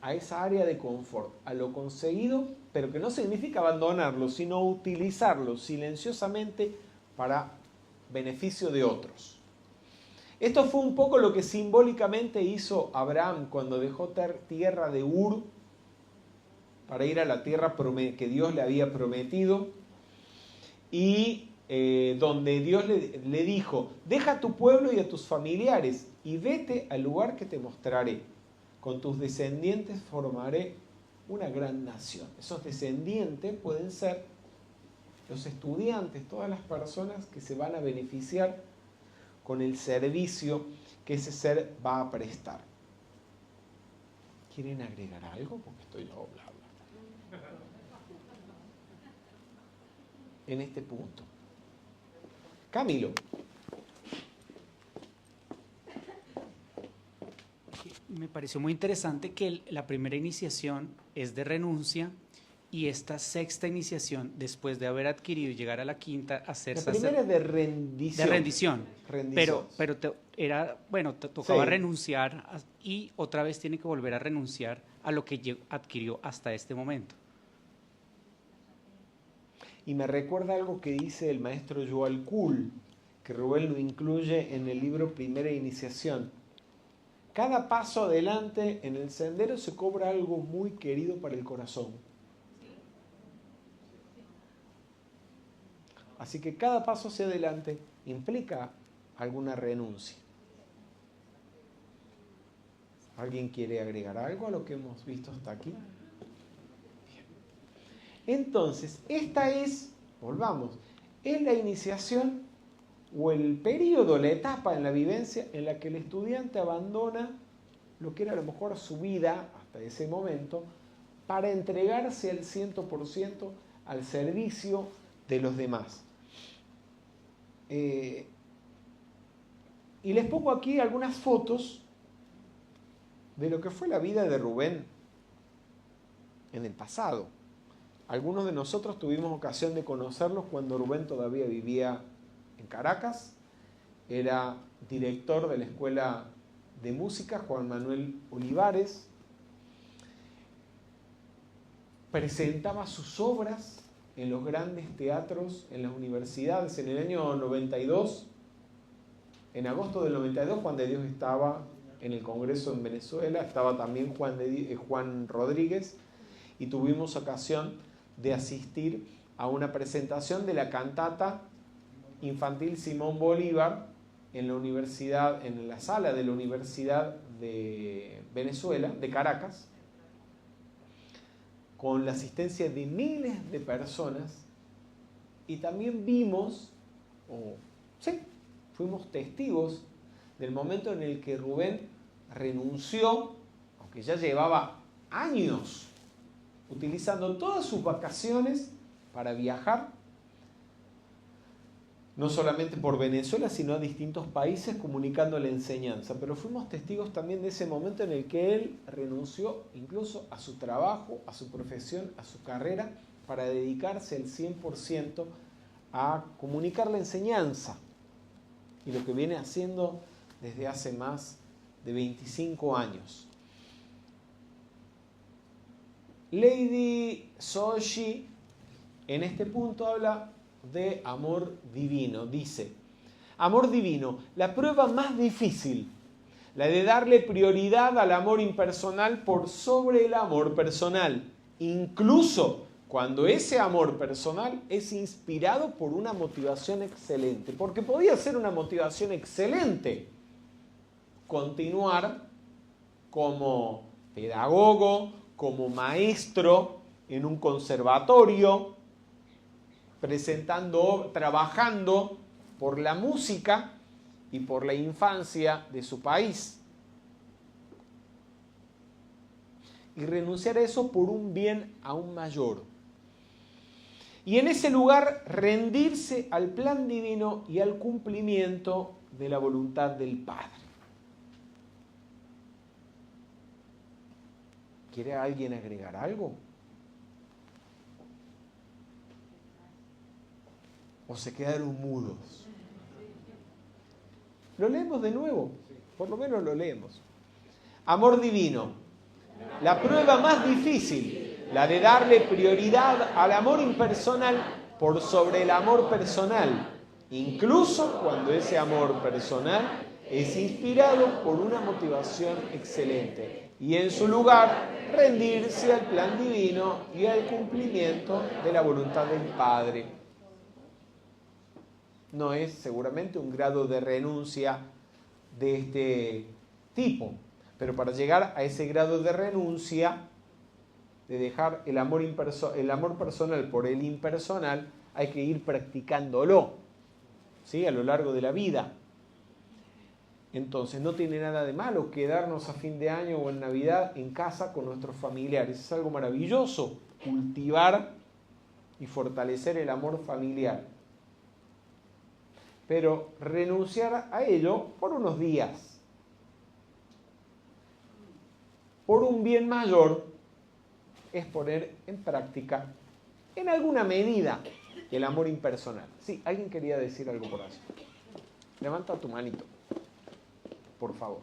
a esa área de confort, a lo conseguido, pero que no significa abandonarlo, sino utilizarlo silenciosamente para beneficio de otros. Esto fue un poco lo que simbólicamente hizo Abraham cuando dejó tierra de Ur para ir a la tierra que Dios le había prometido y donde Dios le dijo, deja a tu pueblo y a tus familiares y vete al lugar que te mostraré. Con tus descendientes formaré una gran nación. Esos descendientes pueden ser los estudiantes, todas las personas que se van a beneficiar con el servicio que ese ser va a prestar. ¿Quieren agregar algo? Porque estoy yo bla, bla, bla. En este punto. Camilo. Me pareció muy interesante que la primera iniciación es de renuncia y esta sexta iniciación, después de haber adquirido y llegar a la quinta, hacer la primera es de rendición. De rendición. Pero tocaba Sí. renunciar y otra vez tiene que volver a renunciar a lo que adquirió hasta este momento. Y me recuerda algo que dice el maestro Joel Kuhl, que Rubén lo incluye en el libro Primera Iniciación. Cada paso adelante en el sendero se cobra algo muy querido para el corazón. Así que cada paso hacia adelante implica alguna renuncia. ¿Alguien quiere agregar algo a lo que hemos visto hasta aquí? Bien. Entonces, esta es, volvamos, es la iniciación o el periodo, la etapa en la vivencia en la que el estudiante abandona lo que era a lo mejor su vida hasta ese momento para entregarse al 100% al servicio de los demás. Y les pongo aquí algunas fotos de lo que fue la vida de Rubén en el pasado. Algunos de nosotros tuvimos ocasión de conocerlos cuando Rubén todavía vivía en Caracas, era director de la Escuela de Música Juan Manuel Olivares, presentaba sus obras en los grandes teatros, en las universidades. En el año 92, en agosto del 92, Juan de Dios estaba en el Congreso en Venezuela, estaba también Juan Rodríguez, y tuvimos ocasión de asistir a una presentación de la cantata infantil Simón Bolívar en la universidad, en la sala de la Universidad de Venezuela, de Caracas, con la asistencia de miles de personas, y también vimos, fuimos testigos del momento en el que Rubén renunció, aunque ya llevaba años utilizando todas sus vacaciones para viajar, no solamente por Venezuela, sino a distintos países comunicando la enseñanza. Pero fuimos testigos también de ese momento en el que él renunció incluso a su trabajo, a su profesión, a su carrera, para dedicarse al 100% a comunicar la enseñanza. Y lo que viene haciendo desde hace más de 25 años. Lady Soji en este punto habla de amor divino. Dice, amor divino, la prueba más difícil, la de darle prioridad al amor impersonal por sobre el amor personal, incluso cuando ese amor personal es inspirado por una motivación excelente. Porque podía ser una motivación excelente continuar como pedagogo, como maestro en un conservatorio, trabajando por la música y por la infancia de su país. Y renunciar a eso por un bien aún mayor. Y en ese lugar rendirse al plan divino y al cumplimiento de la voluntad del Padre. ¿Quiere alguien agregar algo? ¿O se quedaron mudos? Lo leemos de nuevo, por lo menos lo leemos. Amor divino, la prueba más difícil, la de darle prioridad al amor impersonal por sobre el amor personal, incluso cuando ese amor personal es inspirado por una motivación excelente. Y en su lugar, rendirse al plan divino y al cumplimiento de la voluntad del Padre. No es seguramente un grado de renuncia de este tipo, pero para llegar a ese grado de renuncia, de dejar el amor personal por el impersonal, hay que ir practicándolo, ¿sí? A lo largo de la vida. Entonces no tiene nada de malo quedarnos a fin de año o en Navidad en casa con nuestros familiares. Es algo maravilloso cultivar y fortalecer el amor familiar. Pero renunciar a ello por unos días, por un bien mayor, es poner en práctica, en alguna medida, el amor impersonal. Sí, alguien quería decir algo por allí. Levanta tu manito, por favor.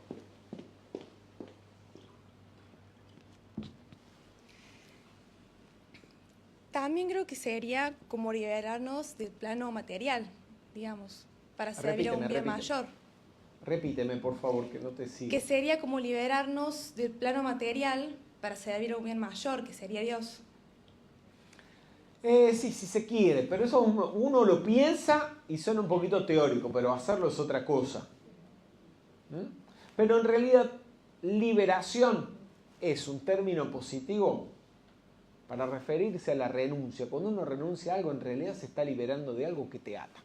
También creo que sería como liberarnos del plano material, digamos, para servir a un bien mayor. Repíteme, por favor, que no te sigo. Que sería como liberarnos del plano material para servir a un bien mayor, que sería Dios. Sí, si se quiere, pero eso uno lo piensa y suena un poquito teórico, pero hacerlo es otra cosa. Pero en realidad, liberación es un término positivo para referirse a la renuncia. Cuando uno renuncia a algo, en realidad se está liberando de algo que te ata.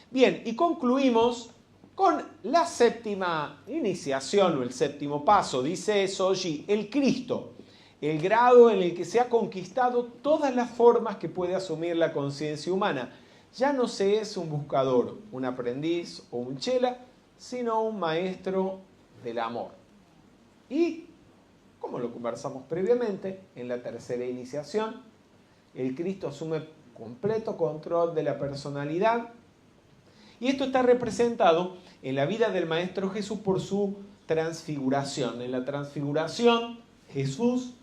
Bien, y concluimos con la séptima iniciación o el séptimo paso. Dice Soji, el Cristo, el grado en el que se ha conquistado todas las formas que puede asumir la conciencia humana. Ya no se es un buscador, un aprendiz o un chela, sino un maestro del amor. Y, como lo conversamos previamente, en la tercera iniciación, el Cristo asume completo control de la personalidad. Y esto está representado en la vida del Maestro Jesús por su transfiguración. En la transfiguración, Jesús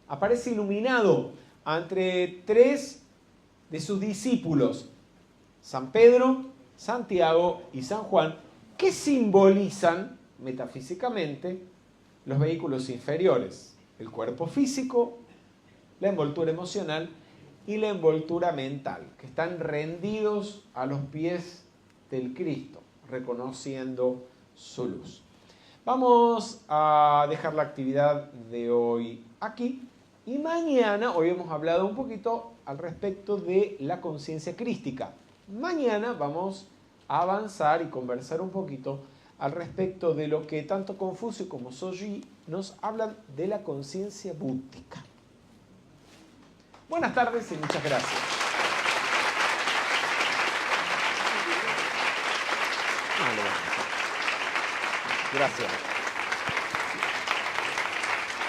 aparece iluminado entre tres de sus discípulos, San Pedro, Santiago y San Juan, que simbolizan metafísicamente los vehículos inferiores, el cuerpo físico, la envoltura emocional y la envoltura mental, que están rendidos a los pies del Cristo, reconociendo su luz. Vamos a dejar la actividad de hoy aquí y mañana, hoy hemos hablado un poquito al respecto de la conciencia crística. Mañana vamos a avanzar y conversar un poquito al respecto de lo que tanto Confucio como Soji nos hablan de la conciencia búdhica. Buenas tardes y muchas gracias. Gracias.